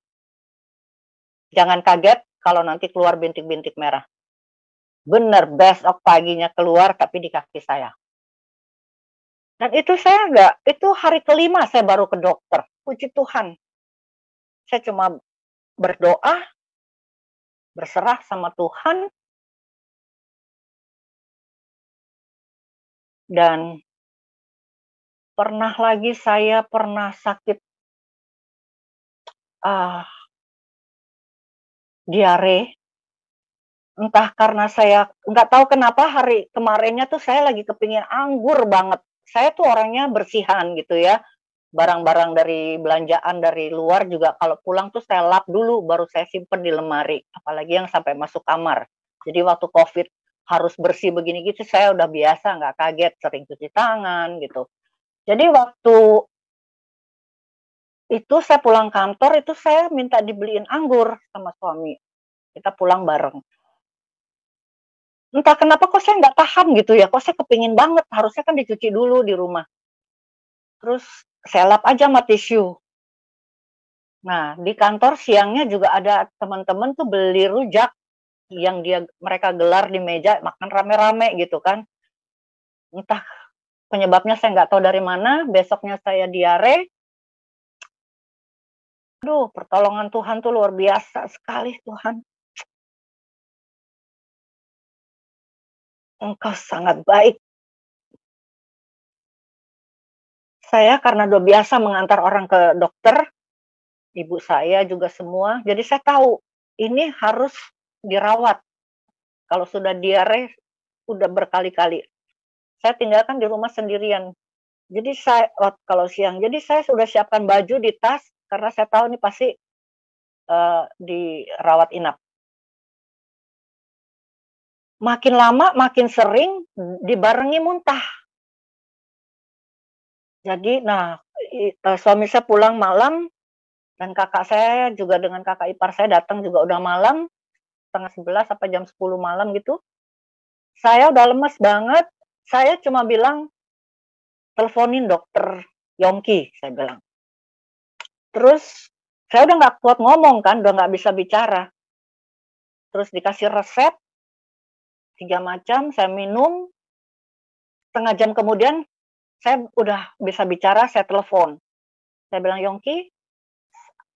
S2: jangan kaget kalau nanti keluar bintik-bintik merah." Bener, besok paginya keluar tapi di kaki saya. Dan itu saya itu hari kelima saya baru ke dokter, puji Tuhan. Saya cuma berdoa, berserah sama Tuhan, dan saya pernah sakit, diare. Entah karena saya nggak tahu kenapa hari kemarinnya tuh saya lagi kepingin anggur banget. Saya tuh orangnya bersihan gitu ya, barang-barang dari belanjaan dari luar juga kalau pulang tuh saya lap dulu baru saya simpen di lemari, apalagi yang sampai masuk kamar. Jadi waktu Covid harus bersih begini gitu saya udah biasa, nggak kaget, sering cuci tangan gitu. Jadi waktu itu saya pulang kantor itu saya minta dibeliin anggur sama suami, kita pulang bareng. Entah kenapa kok saya nggak tahan gitu ya, kok saya kepingin banget, harusnya kan dicuci dulu di rumah. Terus saya lap aja sama tisu. Nah, di kantor siangnya juga ada teman-teman tuh beli rujak yang mereka gelar di meja, makan rame-rame gitu kan. Entah penyebabnya saya nggak tahu dari mana, besoknya saya diare. Aduh, pertolongan Tuhan tuh luar biasa sekali Tuhan. Engkau sangat baik. Saya karena udah biasa mengantar orang ke dokter, ibu saya juga semua, jadi saya tahu ini harus dirawat. Kalau sudah diare, udah berkali-kali. Saya tinggalkan di rumah sendirian. Jadi kalau siang, jadi saya sudah siapkan baju di tas karena saya tahu ini pasti dirawat inap. Makin lama, makin sering dibarengi muntah. Jadi, nah, suami saya pulang malam dan kakak saya juga dengan kakak ipar saya datang juga udah malam, setengah 11 sampai jam 10 malam gitu. Saya udah lemes banget, saya cuma bilang, "Teleponin dokter Yongki," saya bilang. Terus, saya udah nggak kuat ngomong kan, udah nggak bisa bicara. Terus dikasih resep, 3 macam, saya minum, setengah jam kemudian saya udah bisa bicara, saya telepon. Saya bilang, "Yongki,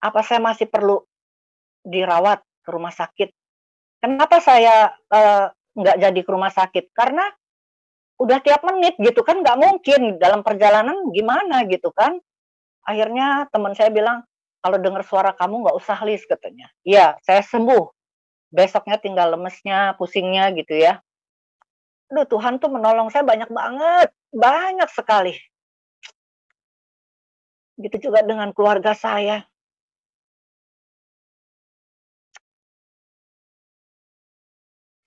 S2: apa saya masih perlu dirawat ke rumah sakit?" Kenapa saya, nggak jadi ke rumah sakit, karena udah tiap menit gitu kan, nggak mungkin dalam perjalanan gimana gitu kan. Akhirnya teman saya bilang, "Kalau dengar suara kamu nggak usah Lis," katanya. Iya, saya sembuh, besoknya tinggal lemesnya, pusingnya gitu ya. Aduh Tuhan tuh menolong saya banyak banget, banyak sekali. Gitu juga dengan keluarga saya.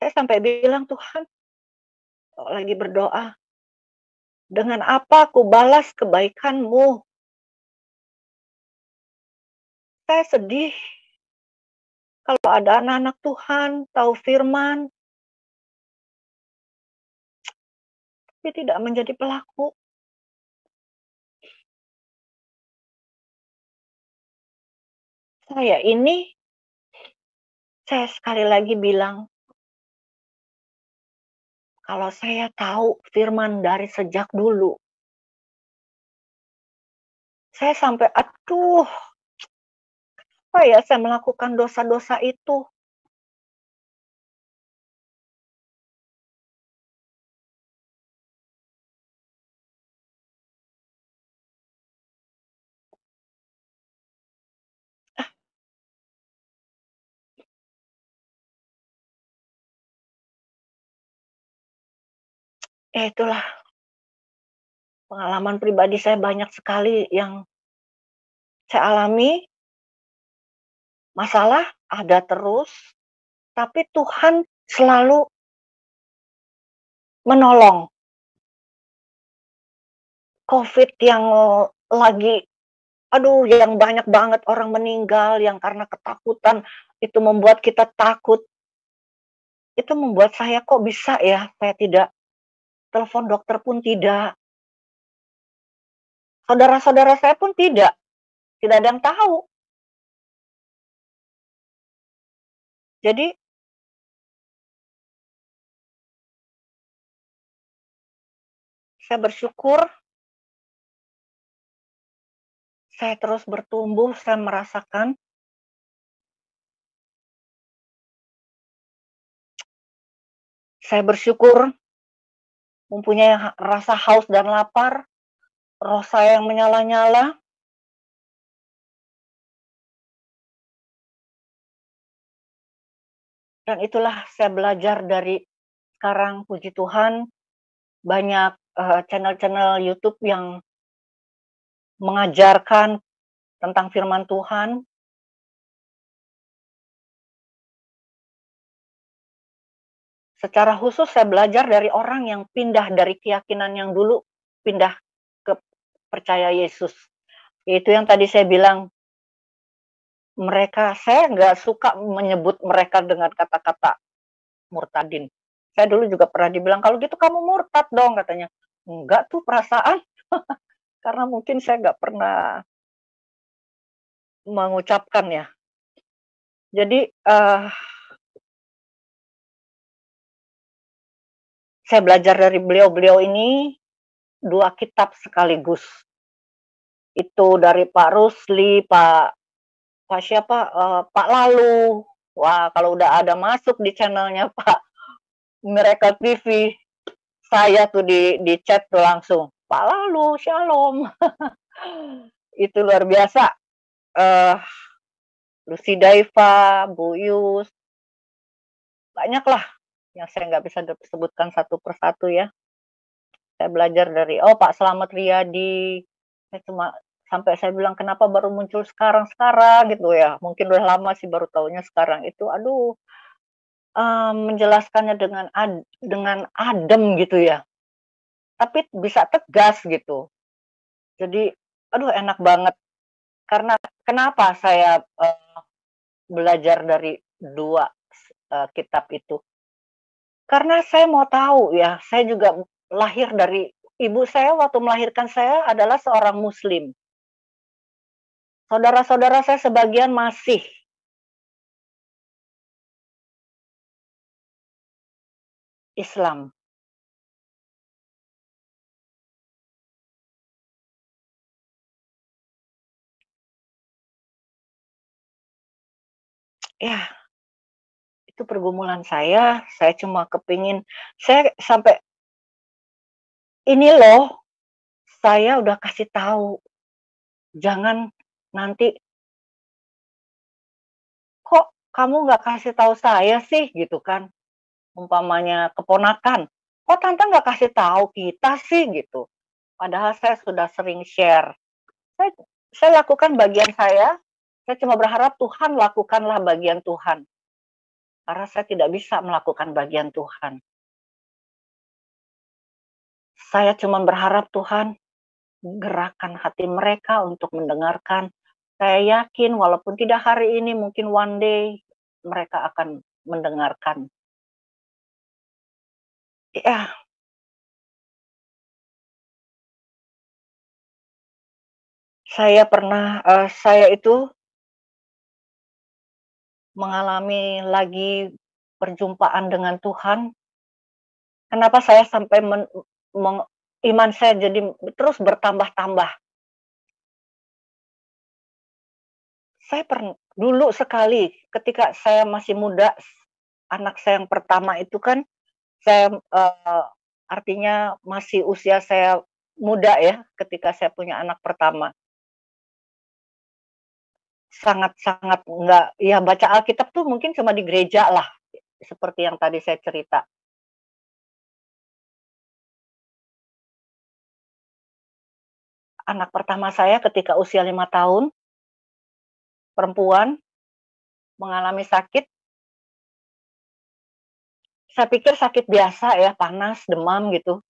S2: Saya sampai bilang, "Tuhan," lagi berdoa, "dengan apa aku balas kebaikan-Mu?" Saya sedih kalau ada anak-anak Tuhan tahu firman, tapi tidak menjadi pelaku. Saya sekali lagi bilang, kalau saya tahu firman dari sejak dulu, saya sampai, aduh, apa ya saya melakukan dosa-dosa itu? Ya itulah, pengalaman pribadi saya banyak sekali yang saya alami, masalah ada terus, tapi Tuhan selalu menolong. Covid yang lagi, aduh yang banyak banget orang meninggal yang karena ketakutan, itu membuat kita takut. Itu membuat saya kok bisa ya, saya tidak telepon dokter pun tidak. Saudara-saudara saya pun tidak ada yang tahu. Jadi saya bersyukur saya terus bertumbuh, saya merasakan saya bersyukur mempunyai rasa haus dan lapar, roh saya yang menyala-nyala, dan itulah saya belajar dari sekarang, puji Tuhan, banyak, channel-channel YouTube yang mengajarkan tentang firman Tuhan. Secara khusus saya belajar dari orang yang pindah dari keyakinan yang dulu, pindah ke percaya Yesus. Itu yang tadi saya bilang, saya nggak suka menyebut mereka dengan kata-kata murtadin. Saya dulu juga pernah dibilang, "Kalau gitu kamu murtad dong," katanya. Enggak tuh perasaan, karena mungkin saya nggak pernah mengucapkan ya. Jadi, saya belajar dari beliau-beliau ini 2 kitab sekaligus. Itu dari Pak Rusli, Pak siapa, Pak Lalu. Wah, kalau udah ada masuk di channelnya Pak Mereka TV, saya tuh di chat tuh langsung, "Pak Lalu, shalom." Itu luar biasa, eee, Lucy Daiva, Bu Yus, banyaklah yang saya nggak bisa sebutkan satu persatu ya. Saya belajar dari Pak Slamet Riyadi, saya cuma sampai saya bilang, "Kenapa baru muncul sekarang-sekarang?" Gitu ya. Mungkin udah lama sih baru tahunya sekarang itu, aduh, menjelaskannya dengan adem gitu ya, tapi bisa tegas gitu. Jadi, aduh enak banget. Karena kenapa saya, belajar dari 2 kitab itu, karena saya mau tahu ya, saya juga lahir dari ibu saya waktu melahirkan saya adalah seorang muslim. Saudara-saudara saya sebagian masih Islam. Ya, itu pergumulan saya cuma kepingin saya sampai, "Ini loh, saya udah kasih tahu, jangan nanti, 'Kok kamu nggak kasih tahu saya sih?' Gitu kan." Umpamanya keponakan, "Kok tante nggak kasih tahu kita sih?" Gitu. Padahal saya sudah sering share. Saya saya lakukan bagian saya cuma berharap Tuhan lakukanlah bagian Tuhan, karena saya tidak bisa melakukan bagian Tuhan. Saya cuma berharap Tuhan gerakkan hati mereka untuk mendengarkan. Saya yakin walaupun tidak hari ini, mungkin one day mereka akan mendengarkan. Ya, saya itu mengalami lagi perjumpaan dengan Tuhan. Kenapa saya sampai iman saya jadi terus bertambah-tambah. Saya dulu sekali ketika saya masih muda, anak saya yang pertama itu kan saya, artinya masih usia saya muda ya, ketika saya punya anak pertama. Sangat-sangat enggak ya baca Alkitab tuh mungkin cuma di gereja lah, seperti yang tadi saya cerita. Anak pertama saya ketika usia 5 tahun, perempuan, mengalami sakit. Saya pikir sakit biasa ya, panas, demam gitu.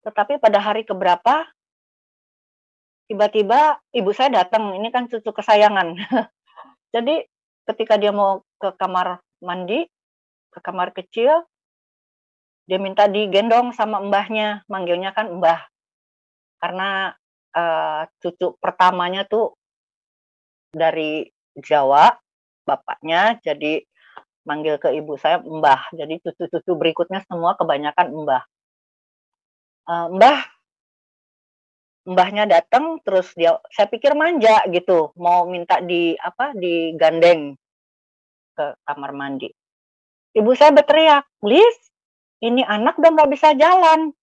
S2: Tetapi pada hari keberapa, tiba-tiba ibu saya datang, ini kan cucu kesayangan. Jadi ketika dia mau ke kamar mandi, ke kamar kecil, dia minta digendong sama mbahnya, manggilnya kan mbah. Karena, cucu pertamanya tuh dari Jawa, bapaknya, jadi manggil ke ibu saya mbah. Jadi cucu-cucu berikutnya semua kebanyakan mbah. "Mbah, mbahnya datang, terus saya pikir manja gitu, mau minta digandeng ke kamar mandi. Ibu saya berteriak, "Lis, ini anak udah nggak bisa jalan."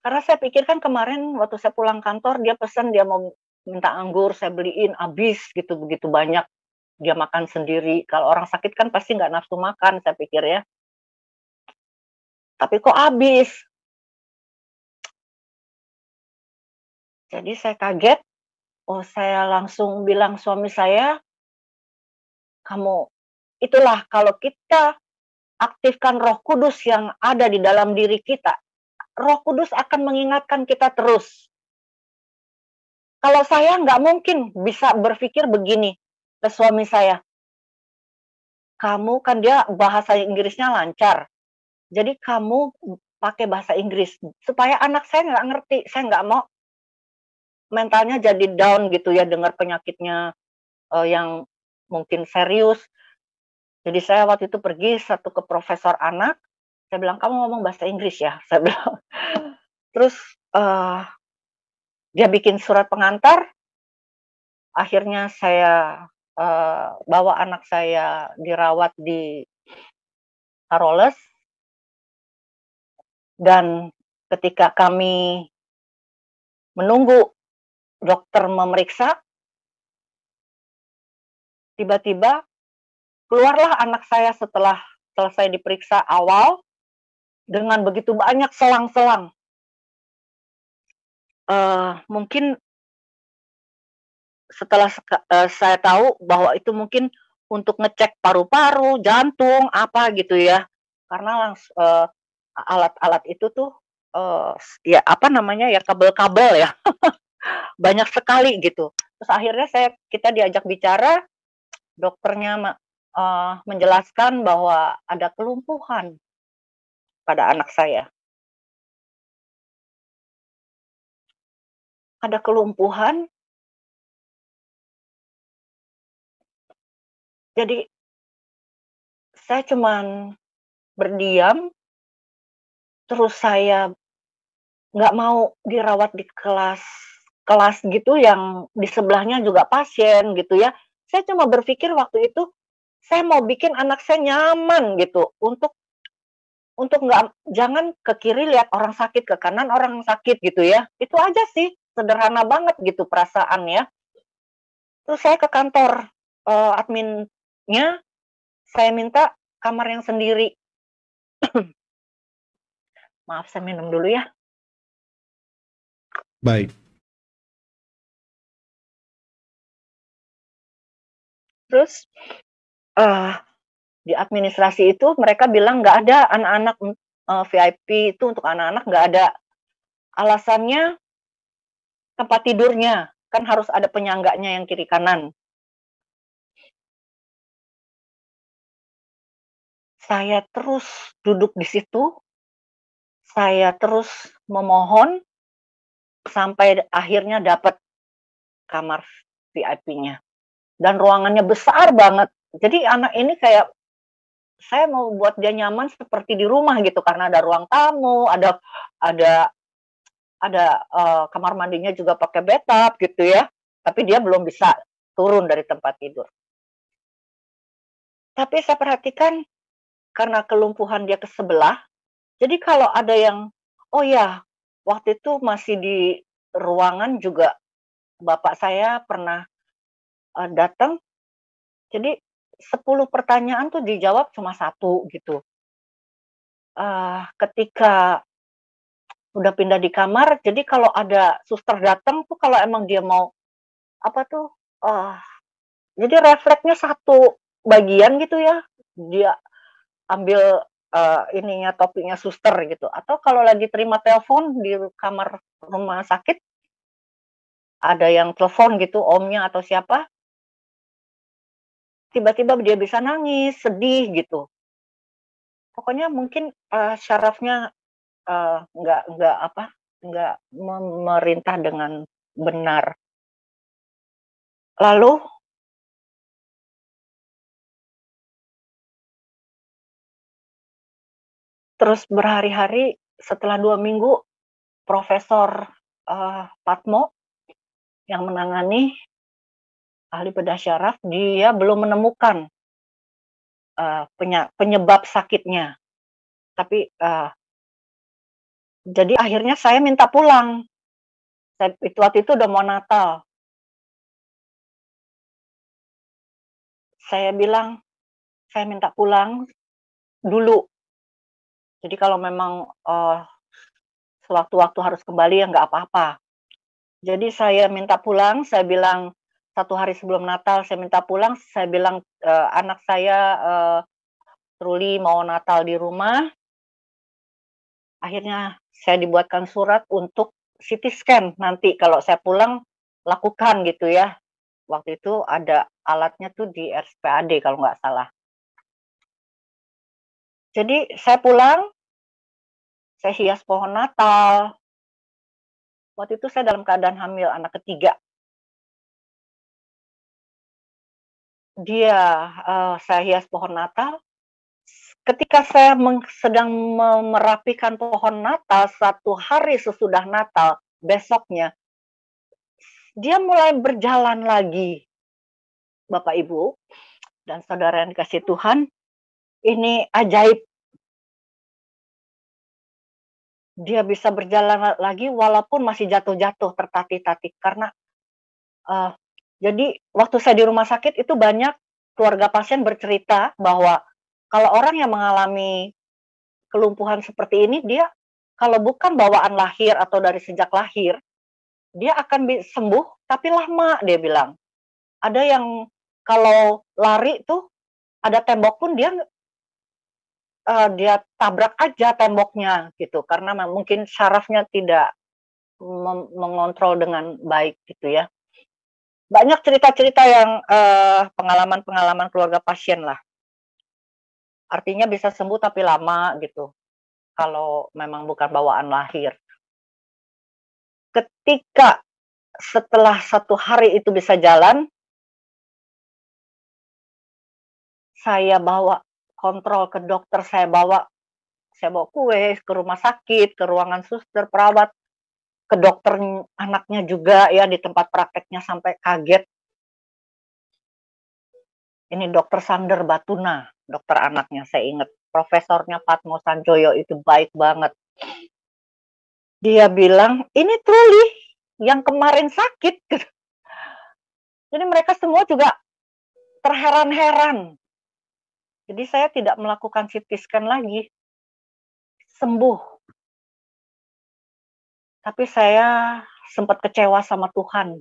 S2: Karena saya pikir kan kemarin waktu saya pulang kantor, dia pesan dia mau minta anggur, saya beliin, habis gitu, begitu banyak. Dia makan sendiri, kalau orang sakit kan pasti nggak nafsu makan, saya pikir ya. Tapi kok habis? Jadi saya kaget, saya langsung bilang suami saya, "Kamu itulah kalau kita aktifkan Roh Kudus yang ada di dalam diri kita, Roh Kudus akan mengingatkan kita terus." Kalau saya nggak mungkin bisa berpikir begini ke suami saya, "Kamu kan," dia bahasa Inggrisnya lancar, "jadi kamu pakai bahasa Inggris." Supaya anak saya nggak ngerti, saya nggak mau mentalnya jadi down gitu ya, dengar penyakitnya, yang mungkin serius. Jadi saya waktu itu pergi ke profesor anak, saya bilang, "Kamu ngomong bahasa Inggris ya?" Saya bilang. Terus, eee, dia bikin surat pengantar, akhirnya saya, bawa anak saya dirawat di Carolus, dan ketika kami menunggu dokter memeriksa, tiba-tiba keluarlah anak saya setelah selesai diperiksa awal dengan begitu banyak selang-selang. Mungkin setelah saya tahu bahwa itu mungkin untuk ngecek paru-paru, jantung, apa gitu ya. Karena alat-alat itu tuh, ya apa namanya ya, kabel-kabel ya, banyak sekali gitu. Terus akhirnya kita diajak bicara, dokternya menjelaskan bahwa ada kelumpuhan pada anak saya. Ada kelumpuhan, jadi saya cuman berdiam, terus saya nggak mau dirawat di kelas kelas gitu yang di sebelahnya juga pasien gitu ya. Saya cuma berpikir waktu itu, saya mau bikin anak saya nyaman gitu, untuk nggak jangan ke kiri lihat orang sakit, ke kanan orang sakit gitu ya. Itu aja sih, sederhana banget gitu perasaan ya. Terus saya ke kantor, adminnya, saya minta kamar yang sendiri. Maaf saya minum dulu ya.
S1: Baik.
S2: Terus, eee, di administrasi itu mereka bilang nggak ada anak-anak, VIP itu untuk anak-anak nggak ada. Alasannya tempat tidurnya, kan harus ada penyangganya yang kiri kanan. Saya terus duduk di situ, saya terus memohon sampai akhirnya dapat kamar VIP-nya, dan ruangannya besar banget. Jadi anak ini kayak saya mau buat dia nyaman seperti di rumah gitu, karena ada ruang tamu, ada kamar mandinya juga pakai bathtub gitu ya, tapi dia belum bisa turun dari tempat tidur. Tapi saya perhatikan karena kelumpuhan dia ke sebelah, jadi kalau ada yang, oh ya, waktu itu masih di ruangan juga bapak saya pernah, datang, jadi 10 pertanyaan tuh dijawab cuma satu gitu. Ketika udah pindah di kamar, jadi kalau ada suster datang tuh kalau emang dia mau, apa tuh, eee, jadi refleksnya satu bagian gitu ya, dia ambil, ininya, topinya suster gitu, atau kalau lagi terima telepon di kamar rumah sakit, ada yang telepon gitu, omnya atau siapa, tiba-tiba dia bisa nangis, sedih gitu. Pokoknya mungkin, syarafnya, nggak apa, nggak memerintah dengan benar. Lalu Terus berhari-hari setelah 2 minggu, Profesor, Patmo yang menangani ahli bedah syaraf, dia belum menemukan, penyebab sakitnya. Tapi, jadi akhirnya saya minta pulang. Waktu itu udah mau Natal. Saya bilang, "Saya minta pulang dulu. Jadi kalau memang, sewaktu-waktu harus kembali ya nggak apa-apa." Jadi saya minta pulang, saya bilang 1 hari sebelum Natal saya minta pulang, saya bilang, anak saya, Ruli mau Natal di rumah, akhirnya saya dibuatkan surat untuk CT scan nanti kalau saya pulang lakukan gitu ya. Waktu itu ada alatnya tuh di RSPAD kalau nggak salah. Jadi saya pulang, saya hias pohon Natal. Waktu itu saya dalam keadaan hamil anak ketiga. Saya hias pohon Natal. Ketika saya sedang merapikan pohon Natal 1 hari sesudah Natal, besoknya dia mulai berjalan lagi. Bapak Ibu dan saudara yang dikasih Tuhan, ini ajaib. Dia bisa berjalan lagi walaupun masih jatuh-jatuh, tertatih-tatih karena, jadi waktu saya di rumah sakit itu banyak keluarga pasien bercerita bahwa kalau orang yang mengalami kelumpuhan seperti ini, dia kalau bukan bawaan lahir atau dari sejak lahir, dia akan sembuh tapi lama, dia bilang. Ada yang kalau lari tuh ada tembok pun dia tabrak aja temboknya gitu, karena mungkin sarafnya tidak mengontrol dengan baik gitu ya. Banyak cerita-cerita yang, pengalaman-pengalaman keluarga pasien lah. Artinya bisa sembuh tapi lama gitu, kalau memang bukan bawaan lahir. Ketika setelah 1 hari itu bisa jalan, saya bawa kontrol ke dokter, saya bawa kue ke rumah sakit, ke ruangan suster, perawat, ke dokter anaknya juga ya, di tempat prakteknya sampai kaget. Ini Dokter Sander Batuna, dokter anaknya saya ingat. Profesornya Patmo Sanjoyo itu baik banget. Dia bilang, "Ini Truli yang kemarin sakit." Jadi mereka semua juga terheran-heran. Jadi saya tidak melakukan CT scan lagi, sembuh. Tapi saya sempat kecewa sama Tuhan,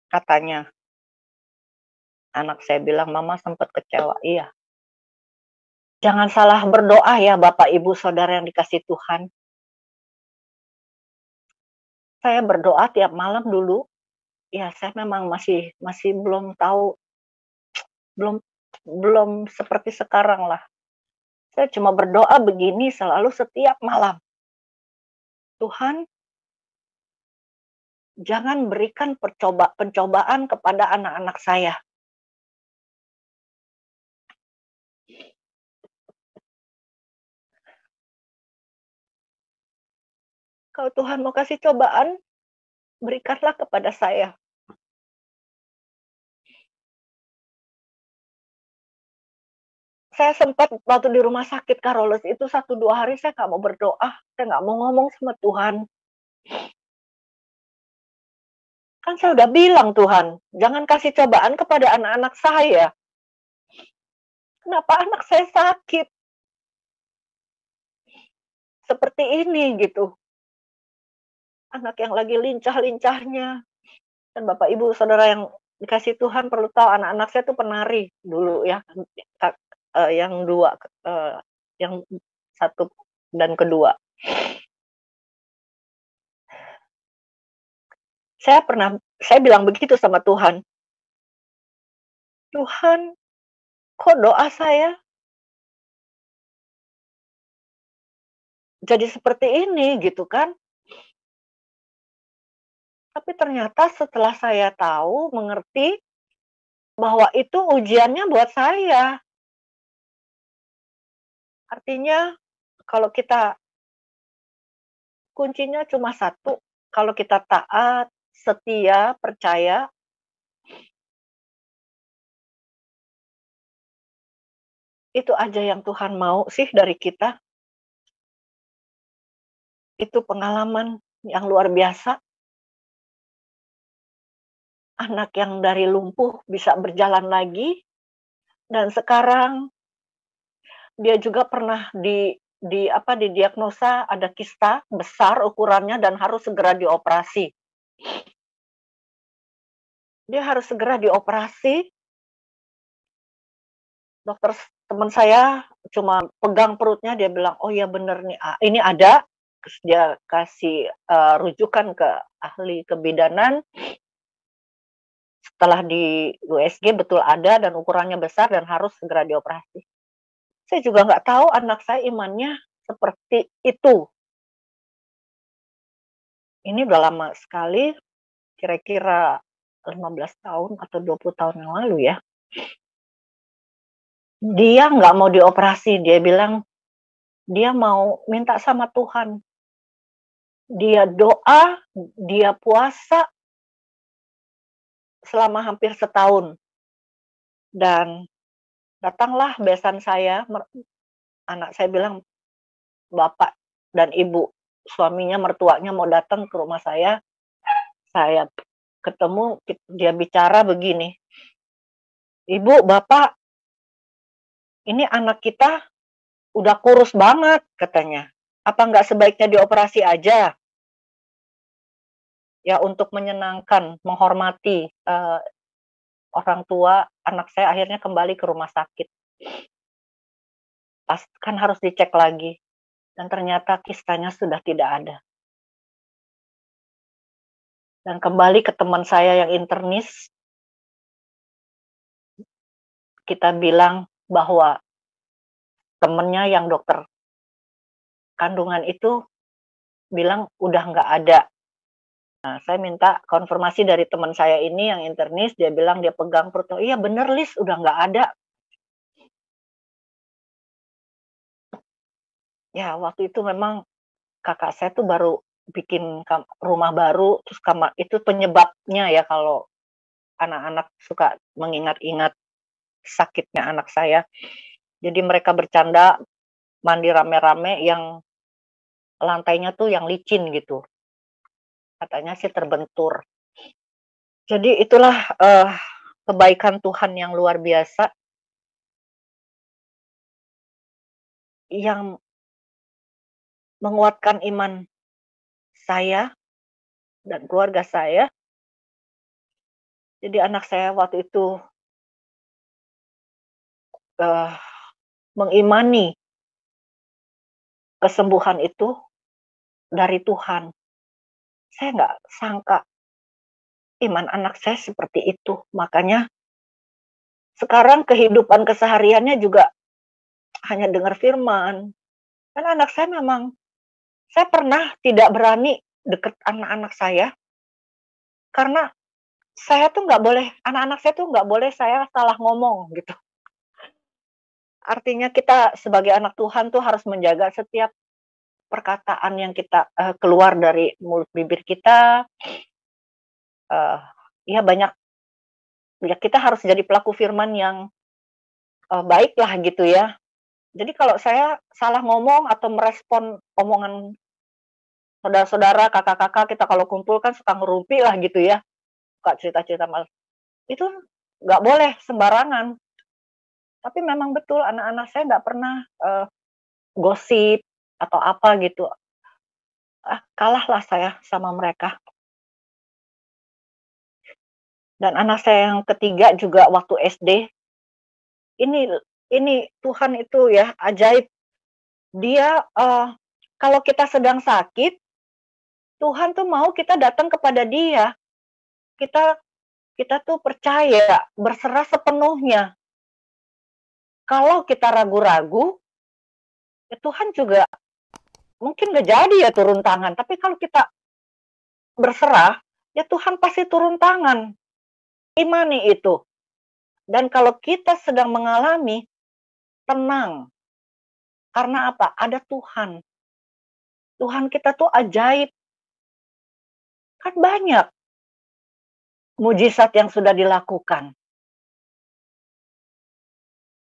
S2: katanya. Anak saya bilang, "Mama sempat kecewa." Iya. Jangan salah berdoa ya Bapak, Ibu, Saudara yang dikasih Tuhan. Saya berdoa tiap malam dulu, ya saya memang masih belum tahu, belum belum seperti sekarang lah. Saya cuma berdoa begini selalu setiap malam. Tuhan, jangan berikan pencobaan kepada anak-anak saya. Kalau Tuhan mau kasih cobaan, berikanlah kepada saya. Saya sempat waktu di rumah sakit Carolus itu 1-2 hari saya nggak mau berdoa, saya nggak mau ngomong sama Tuhan. Kan saya udah bilang, Tuhan, jangan kasih cobaan kepada anak-anak saya. Kenapa anak saya sakit? Seperti ini gitu. Anak yang lagi lincah-lincahnya. Dan Bapak Ibu Saudara yang dikasih Tuhan perlu tahu anak-anak saya tuh penari dulu ya. Yang 2, yang 1 dan kedua. Saya bilang begitu sama Tuhan. Tuhan, kok doa saya jadi seperti ini gitu kan? Tapi ternyata setelah saya tahu, mengerti bahwa itu ujiannya buat saya. Artinya kalau kita kuncinya cuma satu, kalau kita taat, setia, percaya, itu aja yang Tuhan mau sih dari kita. Itu pengalaman yang luar biasa. Anak yang dari lumpuh bisa berjalan lagi, dan sekarang dia juga pernah didiagnosa ada kista besar ukurannya dan harus segera dioperasi. Dia harus segera dioperasi. Dokter teman saya cuma pegang perutnya, dia bilang, "Oh ya bener nih, ini ada." Terus dia kasih rujukan ke ahli kebidanan. Setelah di USG betul ada dan ukurannya besar dan harus segera dioperasi. Saya juga nggak tahu anak saya imannya seperti itu. Ini udah lama sekali, kira-kira 15 tahun atau 20 tahun yang lalu ya. Dia nggak mau dioperasi, dia bilang dia mau minta sama Tuhan. Dia doa, dia puasa selama hampir setahun. Dan datanglah besan saya, anak saya bilang, bapak dan ibu suaminya, mertuanya mau datang ke rumah saya ketemu, dia bicara begini, "Ibu, bapak, ini anak kita udah kurus banget," katanya. "Apa nggak sebaiknya dioperasi aja?" Ya untuk menyenangkan, menghormati, orang tua, anak saya akhirnya kembali ke rumah sakit. Pas kan harus dicek lagi, dan ternyata kistanya sudah tidak ada. Dan kembali ke teman saya yang internis, kita bilang bahwa temennya yang dokter kandungan itu bilang udah nggak ada. Nah, saya minta konfirmasi dari teman saya ini yang internis, dia bilang dia pegang perutnya, "Iya bener Lis, udah nggak ada." Ya waktu itu memang kakak saya tuh baru bikin rumah baru, terus kamar itu penyebabnya ya kalau anak-anak suka mengingat-ingat sakitnya anak saya. Jadi mereka bercanda mandi rame-rame yang lantainya tuh yang licin gitu, katanya sih terbentur. Jadi itulah, kebaikan Tuhan yang luar biasa yang menguatkan iman saya dan keluarga saya. Jadi anak saya waktu itu, eee, mengimani kesembuhan itu dari Tuhan. Saya nggak sangka iman anak saya seperti itu. Makanya sekarang kehidupan kesehariannya juga hanya dengar firman. Kan anak saya memang, saya pernah tidak berani deket anak-anak saya, karena saya tuh nggak boleh, anak-anak saya tuh nggak boleh saya salah ngomong gitu. Artinya kita sebagai anak Tuhan tuh harus menjaga setiap perkataan yang kita, keluar dari mulut bibir kita, eee, ya banyak, ya kita harus jadi pelaku firman yang, baiklah gitu ya. Jadi kalau saya salah ngomong atau merespon omongan saudara-saudara, kakak-kakak, kita kalau kumpul kan suka ngerumpi lah gitu ya, suka cerita-cerita itu nggak boleh sembarangan. Tapi memang betul anak-anak saya nggak pernah, gosip atau apa gitu. Kalahlah saya sama mereka. Dan anak saya yang ketiga juga waktu SD, ini ini Tuhan itu ya ajaib. Dia, kalau kita sedang sakit, Tuhan tuh mau kita datang kepada Dia. Kita kita tuh percaya, berserah sepenuhnya. Kalau kita ragu-ragu, ya Tuhan juga mungkin nggak jadi ya turun tangan, tapi kalau kita berserah, ya Tuhan pasti turun tangan. Imani itu. Dan kalau kita sedang mengalami, tenang. Karena apa? Ada Tuhan. Tuhan kita tuh ajaib. Kan banyak mujizat yang sudah dilakukan.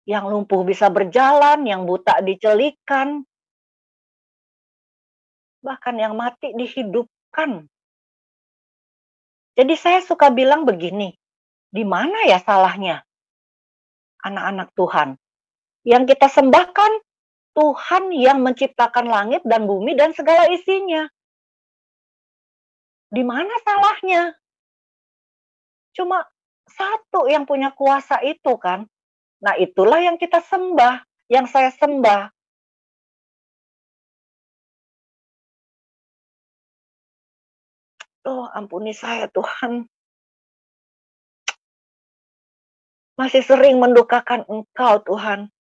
S2: Yang lumpuh bisa berjalan, yang buta dicelikan, bahkan yang mati dihidupkan. Jadi saya suka bilang begini, di mana ya salahnya anak-anak Tuhan? Yang kita sembahkan Tuhan yang menciptakan langit dan bumi dan segala isinya. Di mana salahnya? Cuma satu yang punya kuasa itu kan. Nah, itulah yang kita sembah, yang saya sembah. Oh, ampuni saya Tuhan. Masih sering mendukakan Engkau Tuhan.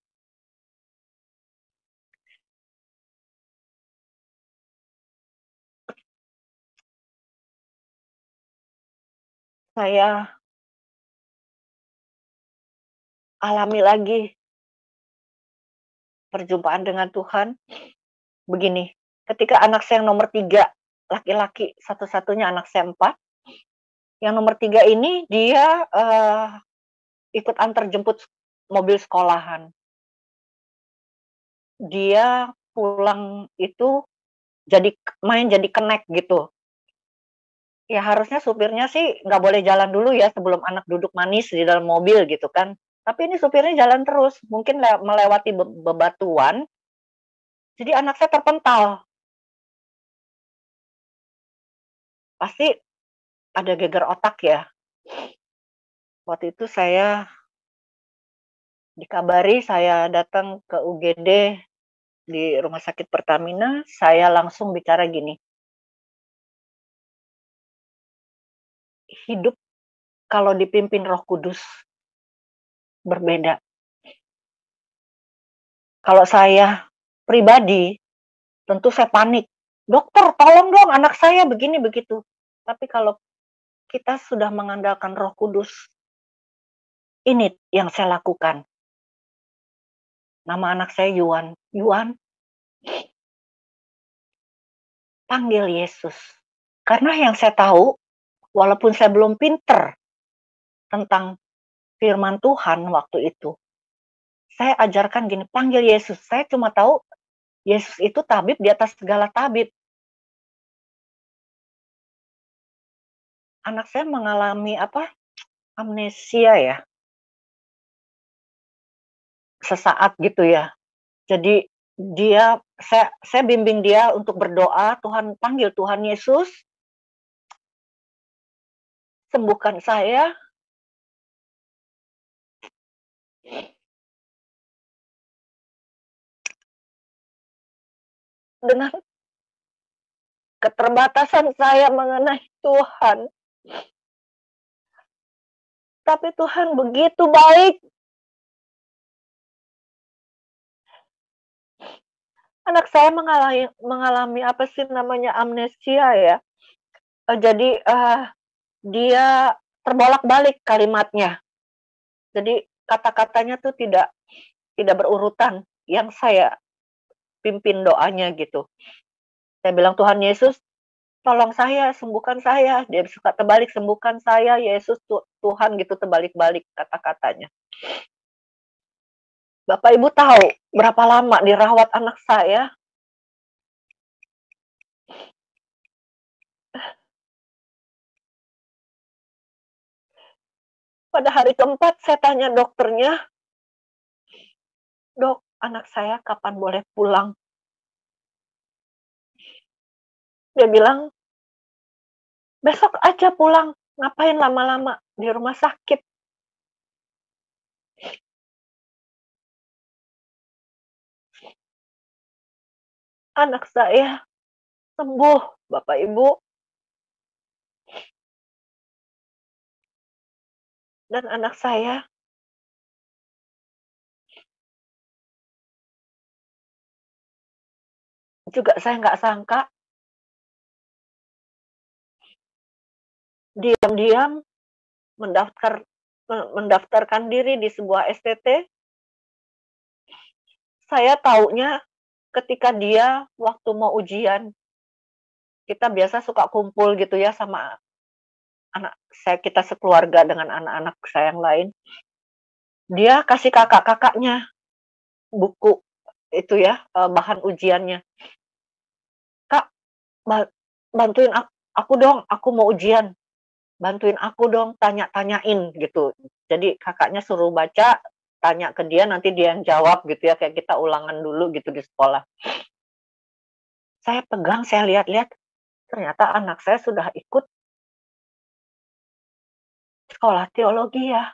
S2: Saya alami lagi perjumpaan dengan Tuhan. Begini, ketika anak saya yang nomor 3, laki-laki, satu-satunya anak saya 4, yang nomor 3 ini dia ikut antar jemput mobil sekolahan. Dia pulang itu jadi kenek gitu. Ya harusnya supirnya sih nggak boleh jalan dulu ya sebelum anak duduk manis di dalam mobil gitu kan. Tapi ini supirnya jalan terus, mungkin melewati bebatuan, jadi anak saya terpental. Pasti ada geger otak ya. Waktu itu saya dikabari saya datang ke UGD di Rumah Sakit Pertamina, saya langsung bicara gini, hidup kalau dipimpin Roh Kudus berbeda. Kalau saya pribadi, tentu saya panik. Dokter, tolong dong anak saya begini begitu. Tapi kalau kita sudah mengandalkan Roh Kudus, ini yang saya lakukan. Nama anak saya Yuan. Yuan, panggil Yesus. Karena yang saya tahu, walaupun saya belum pinter tentang firman Tuhan waktu itu, saya ajarkan gini, panggil Yesus. Saya cuma tahu Yesus itu tabib di atas segala tabib. Anak saya mengalami amnesia ya. Sesaat gitu ya. Jadi saya bimbing dia untuk berdoa, Tuhan panggil Tuhan Yesus, sembuhkan saya. Dengan keterbatasan saya mengenai Tuhan. Tapi Tuhan begitu baik. Anak saya mengalami apa sih namanya amnesia ya. Jadi dia terbolak-balik kalimatnya. Jadi kata-katanya tuh tidak berurutan yang saya pimpin doanya gitu. Saya bilang, Tuhan Yesus, tolong saya, sembuhkan saya. Dia suka terbalik, sembuhkan saya, Yesus Tuhan gitu terbalik-balik kata-katanya. Bapak Ibu tahu berapa lama dirawat anak saya? Pada hari keempat saya tanya dokternya, "Dok, anak saya kapan boleh pulang?" Dia bilang, "Besok aja pulang, ngapain lama-lama di rumah sakit?" Anak saya sembuh, Bapak Ibu. Dan anak saya juga saya nggak sangka, diam-diam mendaftarkan diri di sebuah STT. Saya taunya ketika dia waktu mau ujian, kita biasa suka kumpul gitu ya sama anak saya kita sekeluarga dengan anak-anak saya yang lain, dia kasih kakak-kakaknya buku itu ya, bahan ujiannya. "Kak, ba bantuin aku dong, aku mau ujian, bantuin aku dong, tanya-tanyain," gitu. Jadi kakaknya suruh baca, tanya ke dia, nanti dia yang jawab gitu ya, kayak kita ulangan dulu gitu di sekolah. Saya pegang, saya lihat-lihat, ternyata anak saya sudah ikut sekolah teologi ya.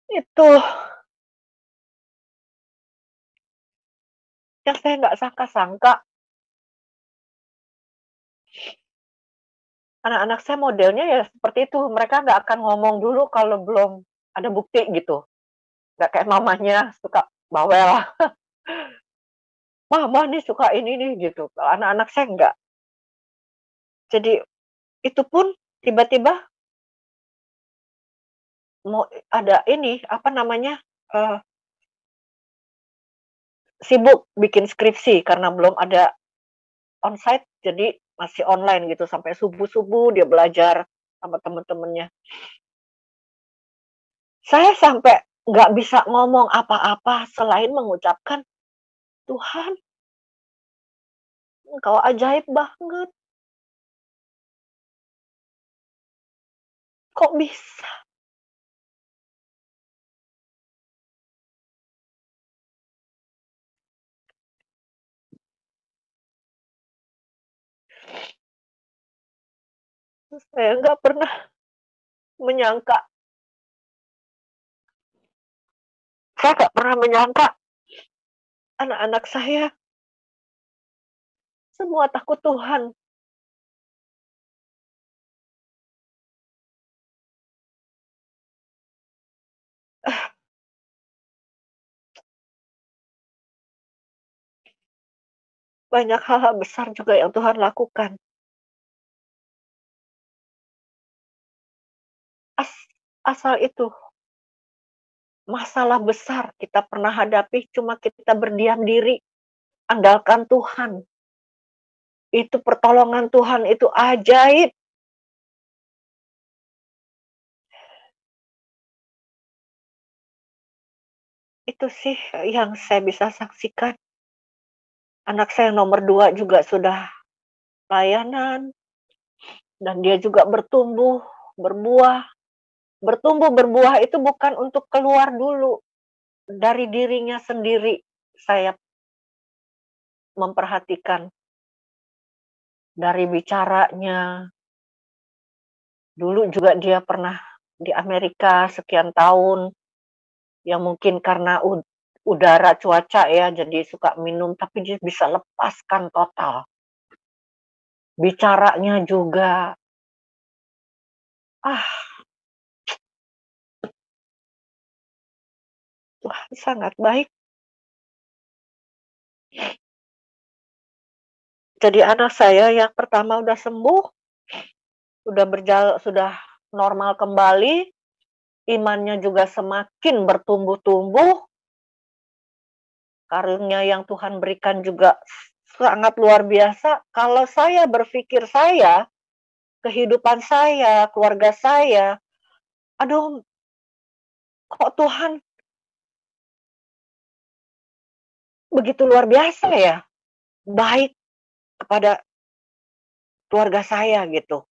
S2: Itu yang saya nggak sangka-sangka. Anak-anak saya modelnya ya seperti itu, mereka nggak akan ngomong dulu kalau belum ada bukti gitu. Nggak kayak mamanya suka bawel, "Mama nih suka ini nih," gitu. Kalau anak-anak saya enggak. Jadi itu pun tiba-tiba mau ada ini, apa namanya, eee, sibuk bikin skripsi karena belum ada onsite, jadi masih online gitu sampai subuh-subuh dia belajar sama temen-temennya. Saya sampai nggak bisa ngomong apa-apa selain mengucapkan, "Tuhan, Engkau ajaib banget, kok bisa?" Saya nggak pernah menyangka saya nggak pernah menyangka anak-anak saya semua takut Tuhan. Banyak hal-hal besar juga yang Tuhan lakukan. As Asal itu masalah besar kita pernah hadapi, cuma kita berdiam diri, andalkan Tuhan. Itu pertolongan Tuhan itu ajaib. Itu sih yang saya bisa saksikan. Anak saya yang nomor 2 juga sudah pelayanan dan dia juga bertumbuh, berbuah. Bertumbuh, berbuah itu bukan untuk keluar dulu, dari dirinya sendiri saya memperhatikan, dari bicaranya. Dulu juga dia pernah di Amerika sekian tahun, yang mungkin karena udara, cuaca ya, jadi suka minum, tapi dia bisa lepaskan total. Bicaranya juga, ah, Tuhan sangat baik. Jadi anak saya yang pertama udah sembuh, sudah normal kembali, imannya juga semakin bertumbuh-tumbuh, karunia yang Tuhan berikan juga sangat luar biasa. Kalau saya berpikir kehidupan saya, keluarga saya, aduh, kok Tuhan begitu luar biasa ya, baik kepada keluarga saya gitu.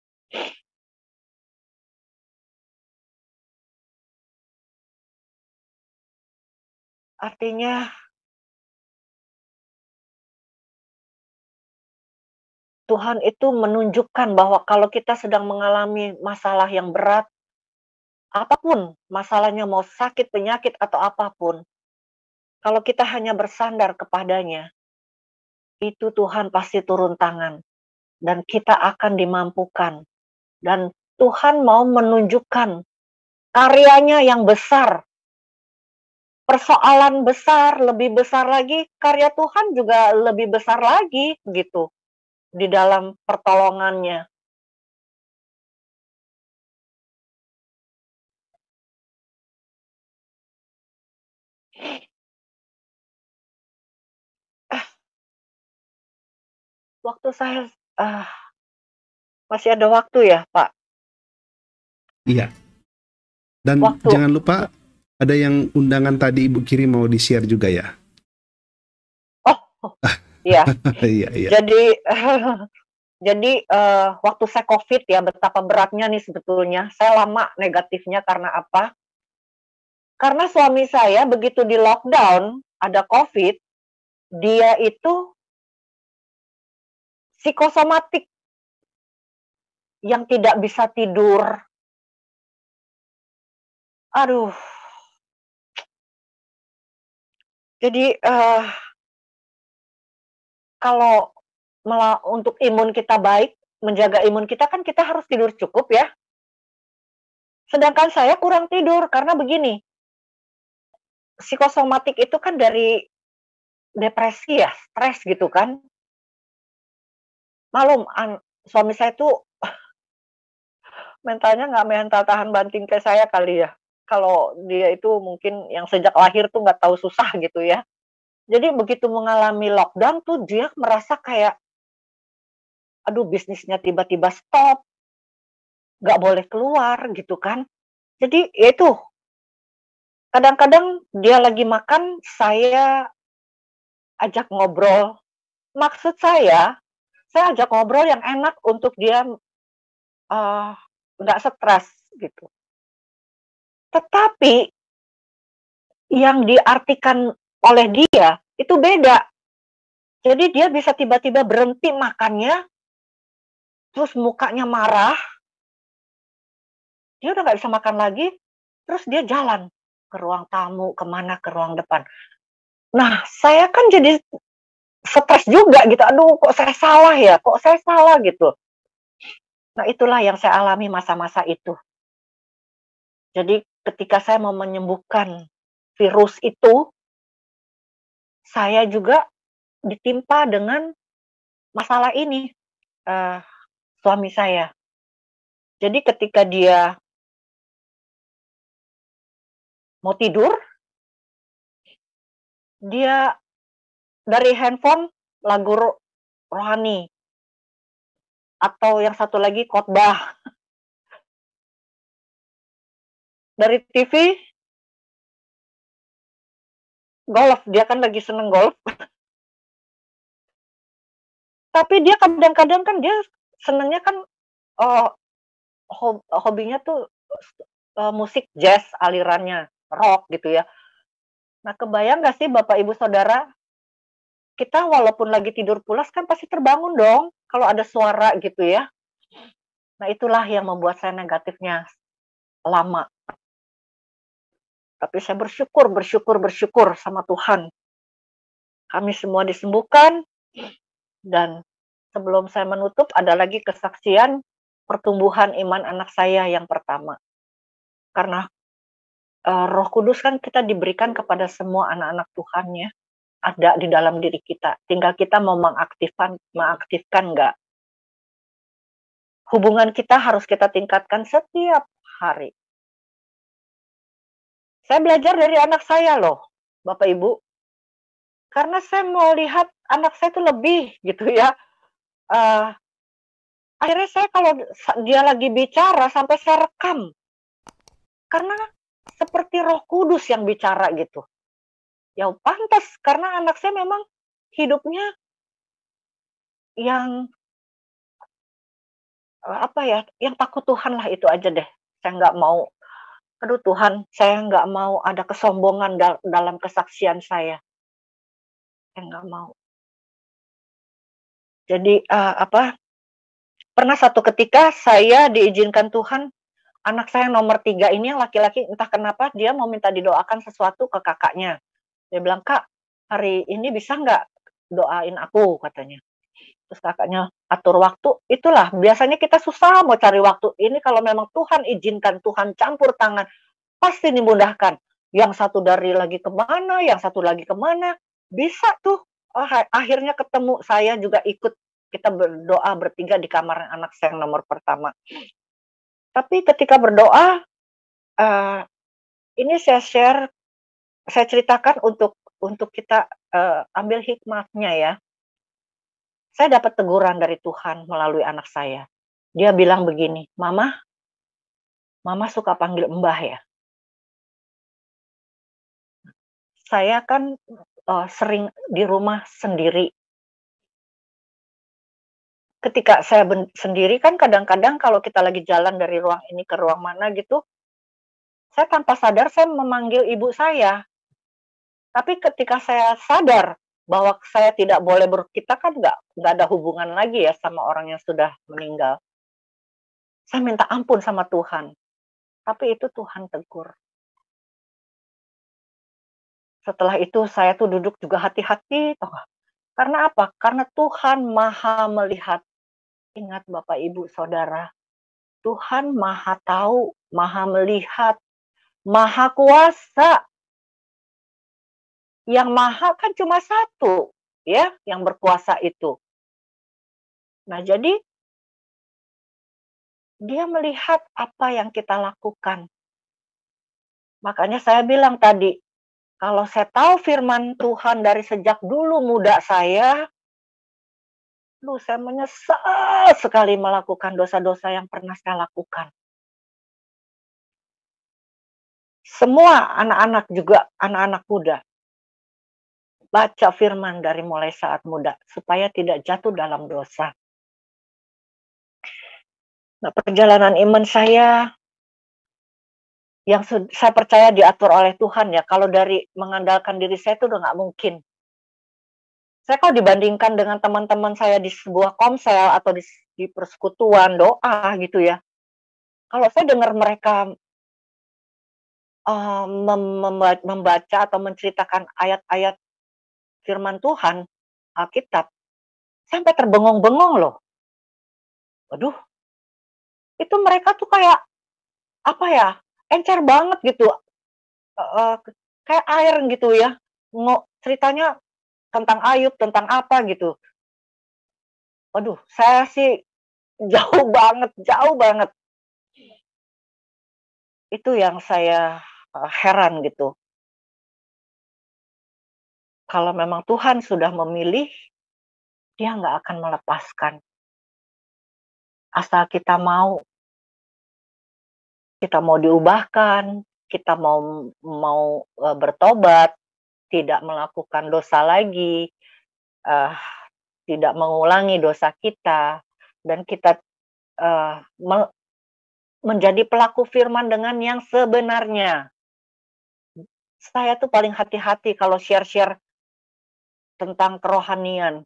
S2: Artinya Tuhan itu menunjukkan bahwa kalau kita sedang mengalami masalah yang berat, apapun masalahnya, mau sakit, penyakit, atau apapun, kalau kita hanya bersandar kepadanya, itu Tuhan pasti turun tangan dan kita akan dimampukan. Dan Tuhan mau menunjukkan karyanya yang besar, persoalan besar, lebih besar lagi, karya Tuhan juga lebih besar lagi gitu di dalam pertolongannya. waktu saya masih ada waktu ya, Pak?
S1: Iya. Dan
S2: Waktu.
S1: jangan lupa ada yang undangan tadi Ibu kirim mau di-share juga ya.
S2: Oh, iya.
S1: Iya, iya.
S2: Jadi waktu saya COVID ya, betapa beratnya nih sebetulnya. Saya lama negatifnya karena apa? Karena suami saya begitu di lockdown, ada COVID, dia itu psikosomatik yang tidak bisa tidur. Aduh. Jadi kalau untuk imun kita baik, menjaga imun kita kan kita harus tidur cukup ya. Sedangkan saya kurang tidur karena begini, psikosomatik itu kan dari depresi ya, stres gitu kan. Malum suami saya tuh mentalnya nggak mental tahan banting kayak saya kali ya. Kalau dia itu mungkin yang sejak lahir tuh nggak tahu susah gitu ya. Jadi begitu mengalami lockdown tuh dia merasa kayak, aduh bisnisnya tiba-tiba stop, nggak boleh keluar gitu kan. Jadi ya itu, kadang-kadang dia lagi makan, saya ajak ngobrol. Maksud saya ajak ngobrol yang enak untuk dia nggak stres gitu. Tetapi yang diartikan oleh dia itu beda. Jadi dia bisa tiba-tiba berhenti makannya, terus mukanya marah, dia udah nggak bisa makan lagi, terus dia jalan ke ruang tamu, kemana, ke ruang depan. Nah, saya kan jadi stres juga gitu, aduh kok saya salah ya, kok saya salah gitu. Nah itulah yang saya alami masa-masa itu. Jadi ketika saya mau menyembuhkan virus itu, saya juga ditimpa dengan masalah ini, eee, suami saya. Jadi ketika dia mau tidur, dia dari handphone lagu rohani, atau yang satu lagi khotbah. Dari TV, golf, dia kan lagi seneng golf. Tapi dia kadang-kadang kan dia senengnya kan, eee, hobinya tuh, musik jazz alirannya, rock gitu ya. Nah kebayang nggak sih Bapak Ibu Saudara, kita walaupun lagi tidur pulas kan pasti terbangun dong, kalau ada suara gitu ya. Nah itulah yang membuat saya negatifnya lama. Tapi saya bersyukur bersyukur bersyukur sama Tuhan. Kami semua disembuhkan, dan sebelum saya menutup ada lagi kesaksian pertumbuhan iman anak saya yang pertama. Karena Roh Kudus kan kita diberikan kepada semua anak-anak Tuhan ya, ada di dalam diri kita. Tinggal kita mau mengaktifkan nggak. Hubungan kita harus kita tingkatkan setiap hari. Saya belajar dari anak saya loh, Bapak Ibu. Karena saya mau lihat anak saya itu lebih gitu ya. Akhirnya saya kalau dia lagi bicara sampai saya rekam. Karena seperti Roh Kudus yang bicara gitu. Ya pantas karena anak saya memang hidupnya yang apa ya, yang takut Tuhan lah itu aja deh. Saya nggak mau, aduh Tuhan, saya nggak mau ada kesombongan dalam kesaksian saya. Saya nggak mau. Jadi pernah satu ketika saya diizinkan Tuhan, anak saya yang nomor 3 ini yang laki-laki entah kenapa dia mau minta didoakan sesuatu ke kakaknya. Dia bilang, "Kak, hari ini bisa nggak doain aku?" katanya. Terus kakaknya atur waktu, itulah biasanya kita susah mau cari waktu. Ini kalau memang Tuhan izinkan, Tuhan campur tangan, pasti dimudahkan. Yang satu dari lagi kemana, yang satu lagi kemana, bisa tuh. Akhirnya ketemu, saya juga ikut, kita berdoa bertiga di kamar anak saya yang nomor pertama. Tapi ketika berdoa, ini saya ceritakan untuk kita ambil hikmahnya ya. saya dapat teguran dari Tuhan melalui anak saya. Dia bilang begini, "Mama, Mama suka panggil Mbah ya?" Saya kan, sering di rumah sendiri. Ketika saya sendiri kan kadang-kadang kalau kita lagi jalan dari ruang ini ke ruang mana gitu, saya tanpa sadar saya memanggil ibu saya. Tapi ketika saya sadar bahwa saya tidak boleh kita kan nggak ada hubungan lagi ya sama orang yang sudah meninggal. Saya minta ampun sama Tuhan, tapi itu Tuhan tegur. Setelah itu saya tuh duduk juga hati-hati, tahu nggak? Karena apa? Karena Tuhan Maha melihat. Ingat Bapak, Ibu, Saudara, Tuhan Maha tahu, Maha melihat, Maha kuasa. Yang maha kan cuma satu, ya, yang berkuasa itu. Nah, jadi dia melihat apa yang kita lakukan. Makanya saya bilang tadi, kalau saya tahu firman Tuhan dari sejak dulu muda saya menyesal sekali melakukan dosa-dosa yang pernah saya lakukan. Semua anak-anak juga, anak-anak muda, baca firman dari mulai saat muda, supaya tidak jatuh dalam dosa. Nah, perjalanan iman saya yang saya percaya diatur oleh Tuhan ya, kalau dari mengandalkan diri saya itu udah nggak mungkin. Saya kalau dibandingkan dengan teman-teman saya di sebuah komsel atau di persekutuan doa gitu ya, kalau saya dengar mereka membaca atau menceritakan ayat-ayat firman Tuhan, Alkitab, sampai terbengong-bengong loh. Waduh, itu mereka tuh kayak apa ya, encer banget gitu, kayak air gitu ya, ceritanya tentang Ayub, tentang apa gitu. Waduh, saya sih jauh banget jauh banget. Itu yang saya, heran gitu. Kalau memang Tuhan sudah memilih, Dia nggak akan melepaskan. Asal kita mau diubahkan, kita mau bertobat, tidak melakukan dosa lagi, eee, tidak mengulangi dosa kita, dan kita, eee, menjadi pelaku firman dengan yang sebenarnya. Saya tuh paling hati-hati kalau share-share tentang kerohanian.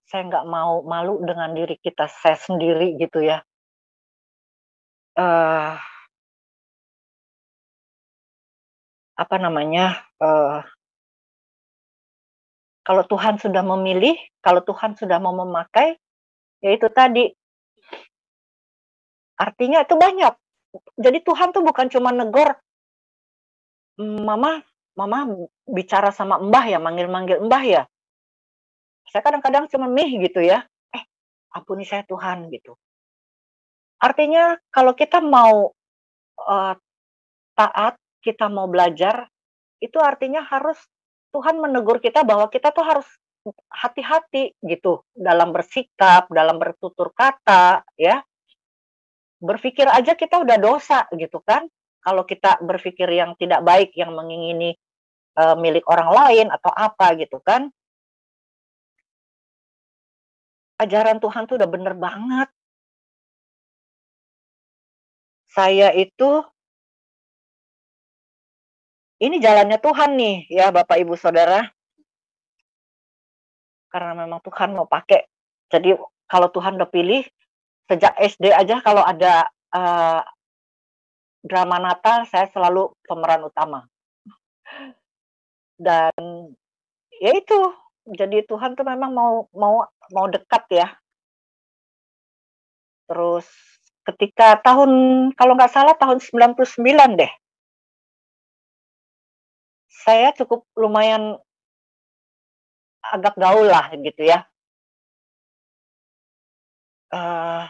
S2: Saya nggak mau malu dengan diri saya sendiri gitu ya. Eee, apa namanya, kalau Tuhan sudah memilih, kalau Tuhan sudah mau memakai, ya itu tadi, artinya itu banyak. Jadi Tuhan tuh bukan cuma negor, "Mama Mama bicara sama Mbah ya, manggil-manggil Mbah ya?" Saya kadang-kadang cuma mih gitu ya, ampuni saya Tuhan gitu. Artinya kalau kita mau, eee, taat, kita mau belajar, itu artinya harus Tuhan menegur kita bahwa kita tuh harus hati-hati gitu dalam bersikap, dalam bertutur kata, ya. Berpikir aja kita udah dosa gitu kan. Kalau kita berpikir yang tidak baik, yang mengingini, milik orang lain atau apa gitu kan. Ajaran Tuhan tuh udah bener banget. Saya itu ini jalannya Tuhan nih ya Bapak Ibu Saudara, karena memang Tuhan mau pakai. Jadi kalau Tuhan udah pilih, sejak SD aja kalau ada, drama Natal saya selalu pemeran utama. Dan ya itu, jadi Tuhan tuh memang mau mau mau dekat ya. Terus ketika kalau nggak salah tahun 99 deh, saya cukup lumayan agak gaul lah gitu ya. Eee,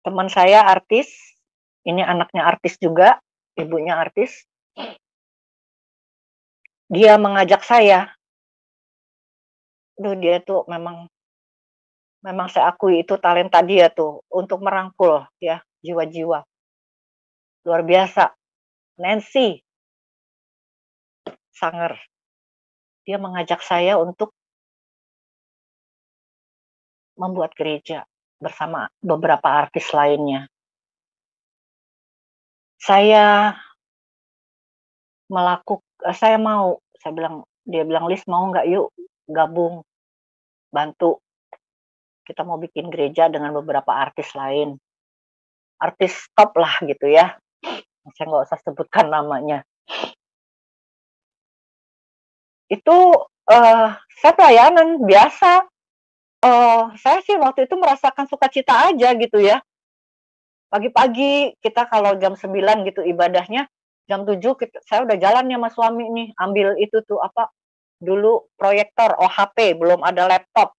S2: Teman saya artis, ini anaknya artis juga, ibunya artis, dia mengajak saya dia tuh memang saya akui itu talenta dia tuh untuk merangkul ya jiwa-jiwa. Luar biasa. Nancy Sanger, dia mengajak saya untuk membuat gereja bersama beberapa artis lainnya. Saya dia bilang, "Lis, mau nggak yuk gabung, bantu. Kita mau bikin gereja dengan beberapa artis lain." Artis top lah gitu ya. Saya nggak usah sebutkan namanya. Itu, saya pelayanan biasa. Saya sih waktu itu merasakan sukacita aja gitu ya. Pagi-pagi kita kalau jam 9 gitu ibadahnya, jam 7 saya udah jalan ya sama suami nih, ambil itu tuh apa, dulu proyektor OHP, belum ada laptop.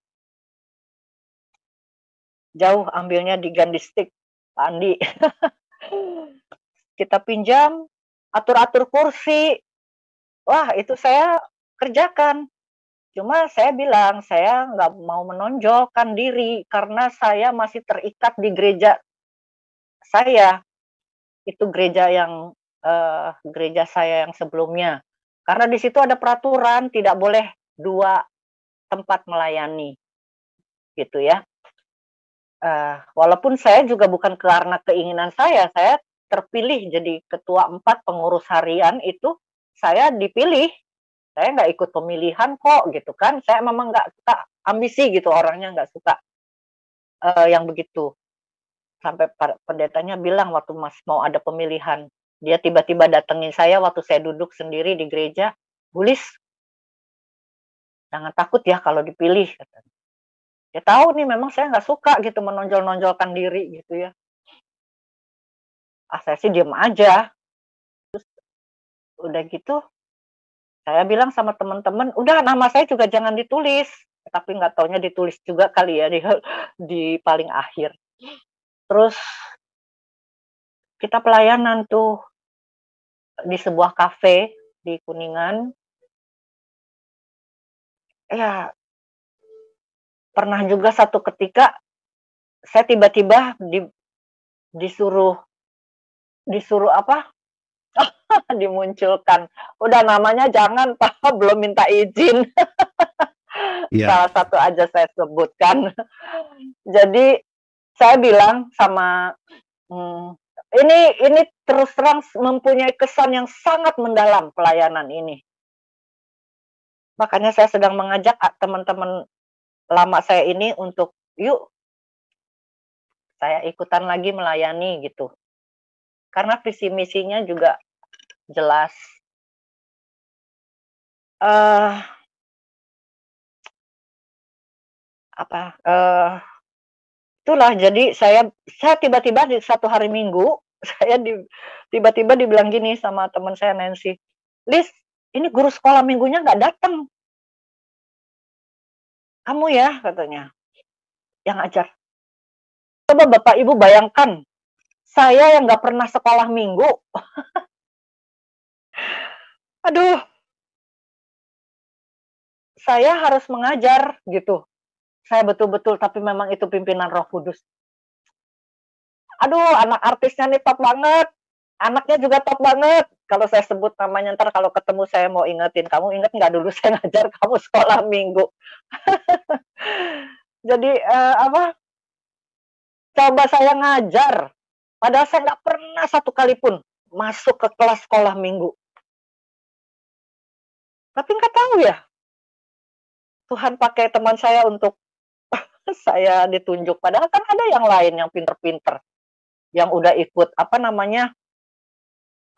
S2: Jauh ambilnya di Gandistik, Pak Andi. Kita pinjam, atur-atur kursi. Wah, itu saya kerjakan. Cuma saya bilang, saya nggak mau menonjolkan diri karena saya masih terikat di gereja saya. Itu gereja saya yang sebelumnya. Karena di situ ada peraturan tidak boleh 2 tempat melayani, gitu ya. Walaupun saya juga bukan karena keinginan saya terpilih jadi ketua 4 pengurus harian itu, saya dipilih. Saya nggak ikut pemilihan kok, gitu kan. Saya memang nggak suka ambisi gitu, orangnya nggak suka, yang begitu. Sampai pendetanya bilang waktu mau ada pemilihan, dia tiba-tiba datengin saya waktu saya duduk sendiri di gereja, "Bu Lis, jangan takut ya kalau dipilih," katanya. Dia tahu nih memang saya nggak suka gitu menonjol-nonjolkan diri gitu ya. Saya sih diem aja. Udah gitu, saya bilang sama teman-teman, "Udah nama saya juga jangan ditulis." Tapi nggak taunya ditulis juga kali ya di paling akhir. Terus kita pelayanan tuh di sebuah kafe di Kuningan. Ya, pernah juga satu ketika saya tiba-tiba disuruh disuruh apa, dimunculkan. Udah namanya jangan Pak, belum minta izin.
S1: Iya.
S2: Salah satu aja saya sebutkan. Jadi saya bilang sama, ini terus terang mempunyai kesan yang sangat mendalam pelayanan ini. Makanya saya sedang mengajak teman-teman lama saya ini untuk, "Yuk, saya ikutan lagi melayani," gitu. Karena visi misinya juga jelas. Itulah jadi saya tiba-tiba di satu hari Minggu, saya tiba-tiba dibilang gini sama teman saya Nancy, "Lis, ini guru sekolah minggunya nggak datang. Kamu ya," katanya, "yang ngajar." Coba Bapak Ibu bayangkan, saya yang nggak pernah sekolah minggu, aduh, saya harus mengajar gitu. Saya betul-betul, tapi memang itu pimpinan Roh Kudus. Aduh, anak artisnya nih top banget, anaknya juga top banget. Kalau saya sebut namanya ntar kalau ketemu saya mau ingetin, "Kamu inget nggak dulu saya ngajar kamu sekolah minggu?" Jadi, coba saya ngajar, padahal saya nggak pernah satu kali pun masuk ke kelas sekolah minggu. Tapi nggak tahu ya, Tuhan pakai teman saya untuk saya ditunjuk. Padahal kan ada yang lain yang pinter-pinter, yang udah ikut, apa namanya,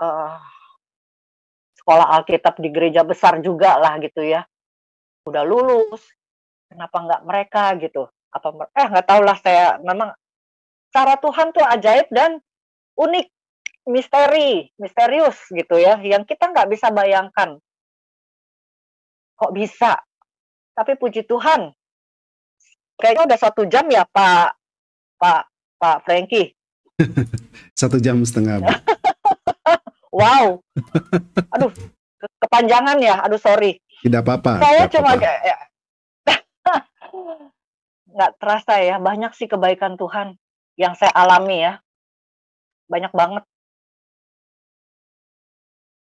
S2: eee, sekolah Alkitab di gereja besar juga lah gitu ya. Udah lulus, kenapa nggak mereka gitu? Nggak tahu lah saya, memang cara Tuhan tuh ajaib dan unik, misterius gitu ya, yang kita nggak bisa bayangkan. Kok bisa? Tapi puji Tuhan, kayaknya udah 1 jam ya Pak Pak Pak Franky.
S1: 1,5 jam, Bu.
S2: Wow, aduh kepanjangan ya, aduh sorry.
S1: Tidak apa-apa.
S2: Saya
S1: tidak
S2: cuma
S1: apa-apa.
S2: Nggak terasa ya, banyak sih kebaikan Tuhan yang saya alami ya, banyak banget.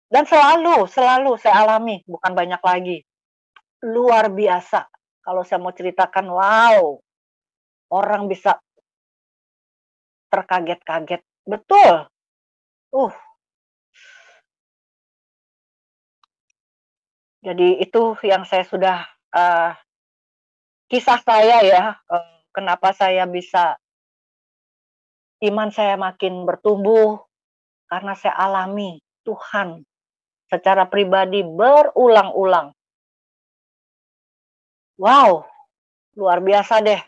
S2: Dan selalu saya alami, bukan banyak lagi. Luar biasa. Kalau saya mau ceritakan, wow, orang bisa terkaget-kaget. Betul. Uh, jadi itu yang saya sudah, eee, kisah saya ya, kenapa saya bisa iman saya makin bertumbuh, karena saya alami Tuhan secara pribadi berulang-ulang. Wow, luar biasa deh.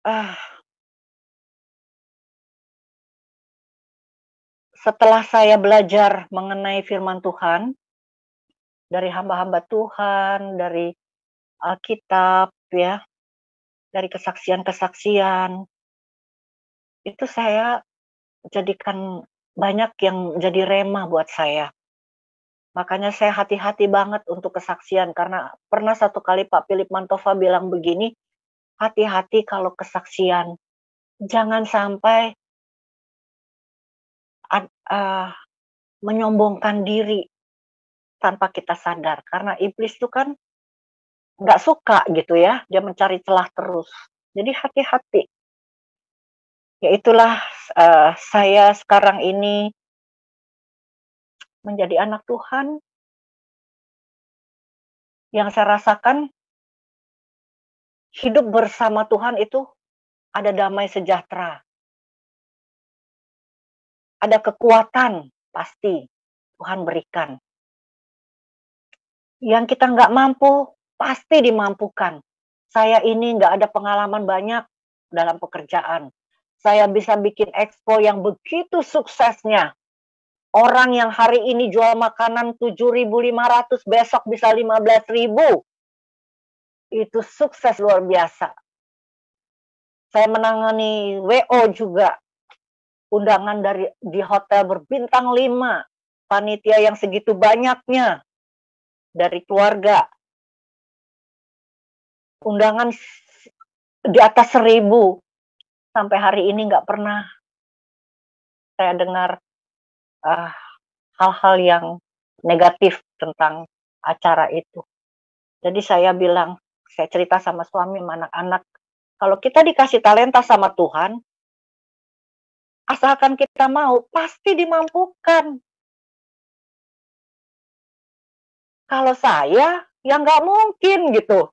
S2: Ah, setelah saya belajar mengenai firman Tuhan, dari hamba-hamba Tuhan, dari Alkitab ya, dari kesaksian-kesaksian, itu saya jadikan banyak yang jadi rema buat saya. Makanya saya hati-hati banget untuk kesaksian, karena pernah satu kali Pak Philip Mantova bilang begini, "Hati-hati kalau kesaksian, jangan sampai ad menyombongkan diri tanpa kita sadar." Karena iblis itu kan nggak suka gitu ya, dia mencari celah terus. Jadi hati-hati. Ya itulah, saya sekarang ini menjadi anak Tuhan, yang saya rasakan hidup bersama Tuhan itu ada damai sejahtera, ada kekuatan pasti Tuhan berikan. Yang kita nggak mampu, pasti dimampukan. Saya ini nggak ada pengalaman banyak dalam pekerjaan. Saya bisa bikin expo yang begitu suksesnya. Orang yang hari ini jual makanan 7.500 besok bisa 15.000. Itu sukses luar biasa. Saya menangani WO juga, undangan dari di hotel berbintang 5, panitia yang segitu banyaknya dari keluarga, undangan di atas 1.000, sampai hari ini nggak pernah saya dengar, eee, hal-hal yang negatif tentang acara itu. Jadi saya bilang, saya cerita sama suami, sama anak-anak, kalau kita dikasih talenta sama Tuhan, asalkan kita mau, pasti dimampukan. Kalau saya, ya nggak mungkin gitu.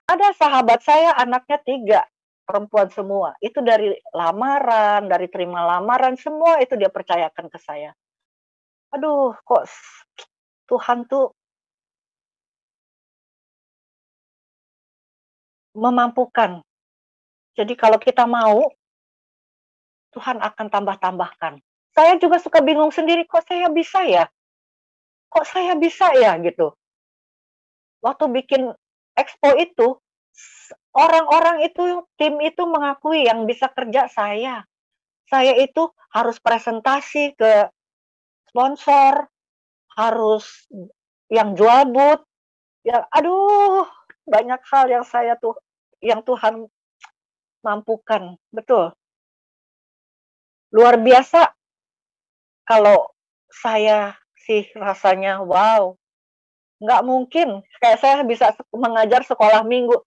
S2: Ada sahabat saya anaknya 3 perempuan semua. Itu dari lamaran, dari terima lamaran, semua itu dia percayakan ke saya. Aduh, kok Tuhan tuh memampukan. Jadi kalau kita mau, Tuhan akan tambah-tambahkan. Saya juga suka bingung sendiri, kok saya bisa ya? Kok saya bisa ya? Gitu. Waktu bikin expo itu, orang-orang itu, tim itu mengakui yang bisa kerja saya. Saya itu harus presentasi ke sponsor, harus yang jual booth, ya aduh, banyak hal yang saya tuh yang Tuhan mampukan, betul. Luar biasa kalau saya sih rasanya, wow, nggak mungkin kayak saya bisa mengajar sekolah minggu.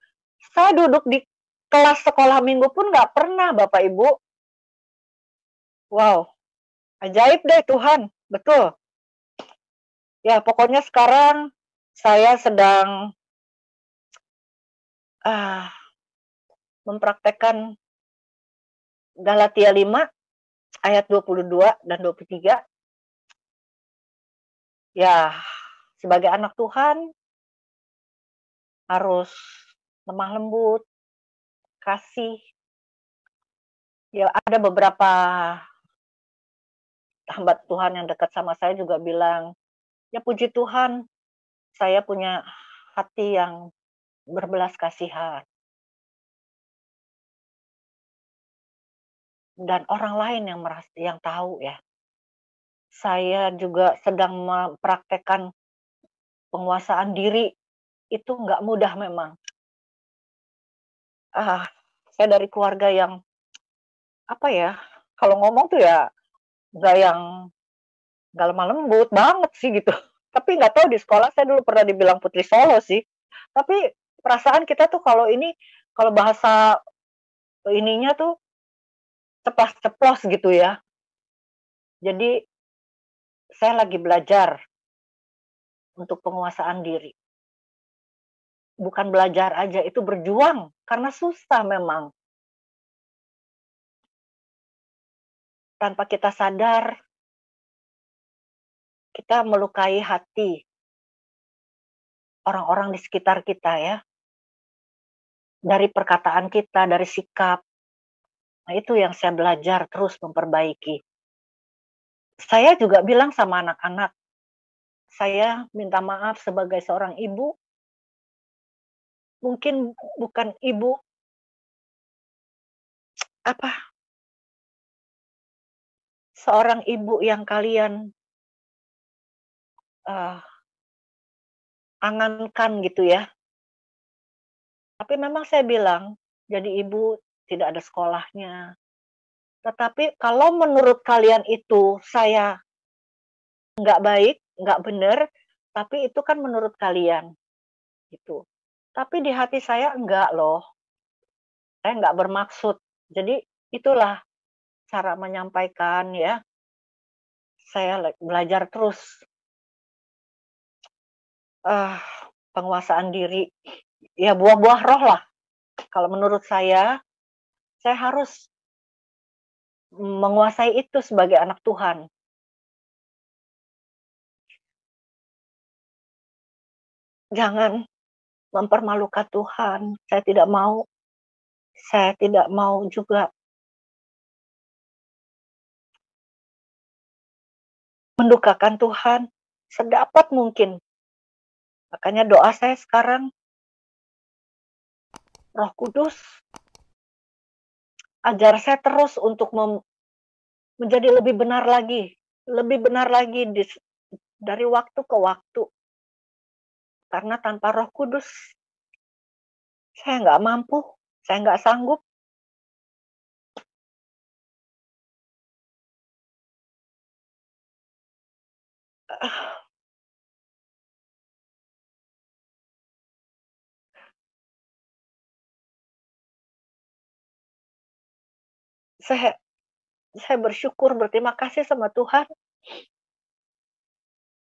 S2: Saya duduk di kelas sekolah minggu pun nggak pernah Bapak Ibu. Wow, ajaib deh Tuhan, betul. Ya pokoknya sekarang saya sedang, ah, mempraktekkan Galatia 5 ayat 22 dan 23. Ya, sebagai anak Tuhan harus lemah lembut, kasih. Ya ada beberapa hamba Tuhan yang dekat sama saya juga bilang, "Ya puji Tuhan, saya punya hati yang berbelas kasihan." Dan orang lain yang yang tahu ya, saya juga sedang mempraktekkan penguasaan diri itu nggak mudah memang. Saya dari keluarga yang, apa ya, kalau ngomong tuh ya nggak yang nggak lemah lembut banget sih gitu. Tapi nggak tahu di sekolah saya dulu pernah dibilang putri Solo sih. Tapi perasaan kita tuh kalau ini, kalau bahasa ininya tuh ceplas-ceplos gitu ya. Jadi saya lagi belajar untuk penguasaan diri. Bukan belajar aja, itu berjuang karena susah memang. Tanpa kita sadar, kita melukai hati orang-orang di sekitar kita ya. Dari perkataan kita, dari sikap. Nah, itu yang saya belajar terus memperbaiki. Saya juga bilang sama anak-anak, saya minta maaf sebagai seorang ibu, mungkin bukan ibu, apa, seorang ibu yang kalian, eee, angankan gitu ya. Tapi memang saya bilang, jadi ibu tidak ada sekolahnya. Tetapi kalau menurut kalian itu saya nggak baik, nggak benar, tapi itu kan menurut kalian, gitu. Tapi di hati saya enggak loh, saya nggak bermaksud. Jadi itulah cara menyampaikan ya, saya belajar terus, ah, penguasaan diri, ya buah-buah roh lah. Kalau menurut saya harus menguasai itu sebagai anak Tuhan. Jangan mempermalukan Tuhan, saya tidak mau juga mendukakan Tuhan sedapat mungkin. Makanya doa saya sekarang, Roh Kudus, ajar saya terus untuk menjadi lebih benar lagi dari waktu ke waktu. Karena tanpa Roh Kudus, saya nggak mampu, saya nggak sanggup. Ah, saya saya bersyukur, berterima kasih sama Tuhan,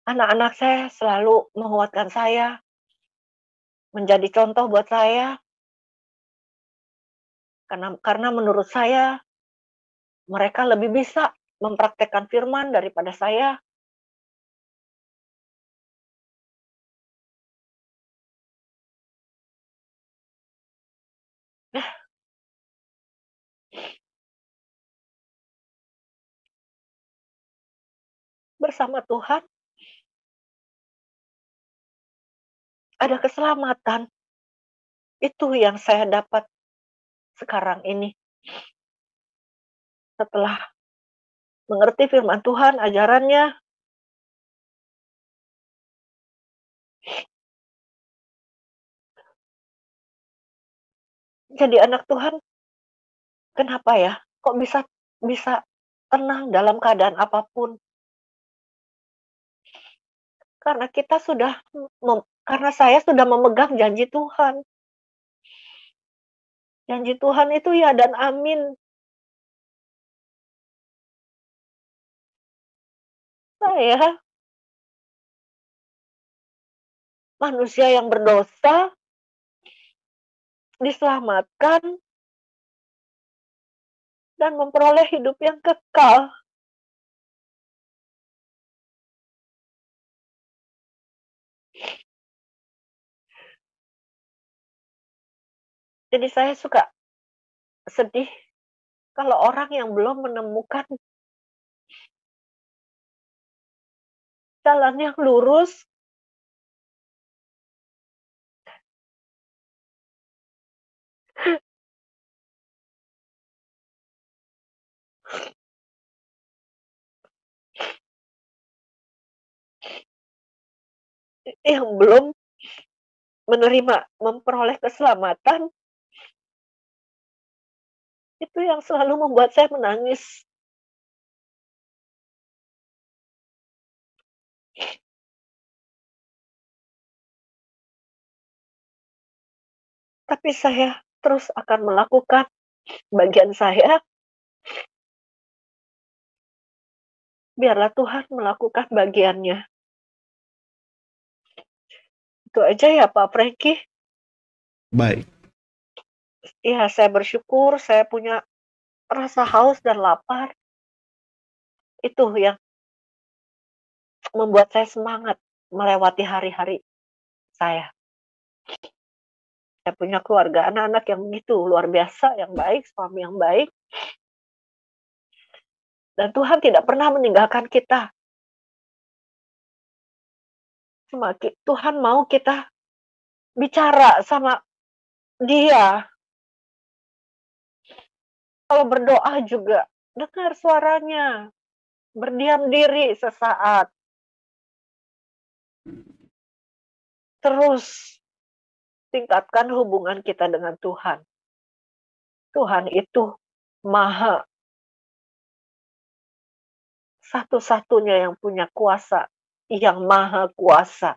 S2: anak-anak saya selalu menguatkan saya, menjadi contoh buat saya, karena menurut saya mereka lebih bisa mempraktekkan firman daripada saya. Bersama Tuhan ada keselamatan. Itu yang saya dapat sekarang ini. Setelah mengerti firman Tuhan, ajarannya, jadi anak Tuhan, kenapa ya? Kok bisa bisa tenang dalam keadaan apapun? Karena kita sudah karena saya sudah memegang janji Tuhan. Janji Tuhan itu ya dan amin. Saya manusia yang berdosa diselamatkan dan memperoleh hidup yang kekal. Jadi saya suka sedih kalau orang yang belum menemukan jalan yang lurus,
S3: yang belum memperoleh keselamatan, itu yang selalu membuat saya menangis. Tapi saya terus akan melakukan bagian saya. Biarlah Tuhan melakukan bagiannya. Itu aja ya Pak Franky.
S1: Baik.
S3: Ya, saya bersyukur saya punya rasa haus dan lapar. Itu yang membuat saya semangat melewati hari-hari saya. Saya punya keluarga, anak-anak yang begitu luar biasa, yang baik, suami yang baik. Dan Tuhan tidak pernah meninggalkan kita. Semakin Tuhan mau kita bicara sama Dia. Kalau berdoa juga, dengar suaranya. Berdiam diri sesaat. Terus tingkatkan hubungan kita dengan Tuhan. Tuhan itu Maha. Satu-satunya yang punya kuasa, yang Maha Kuasa.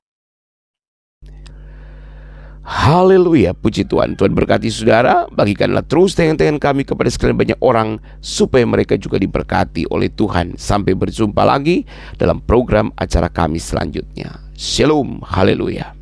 S4: Haleluya, puji Tuhan. Tuhan berkati saudara. Bagikanlah terus tayangan-tayangan kami kepada sekalian banyak orang, supaya mereka juga diberkati oleh Tuhan. Sampai berjumpa lagi dalam program acara kami selanjutnya. Shalom, haleluya.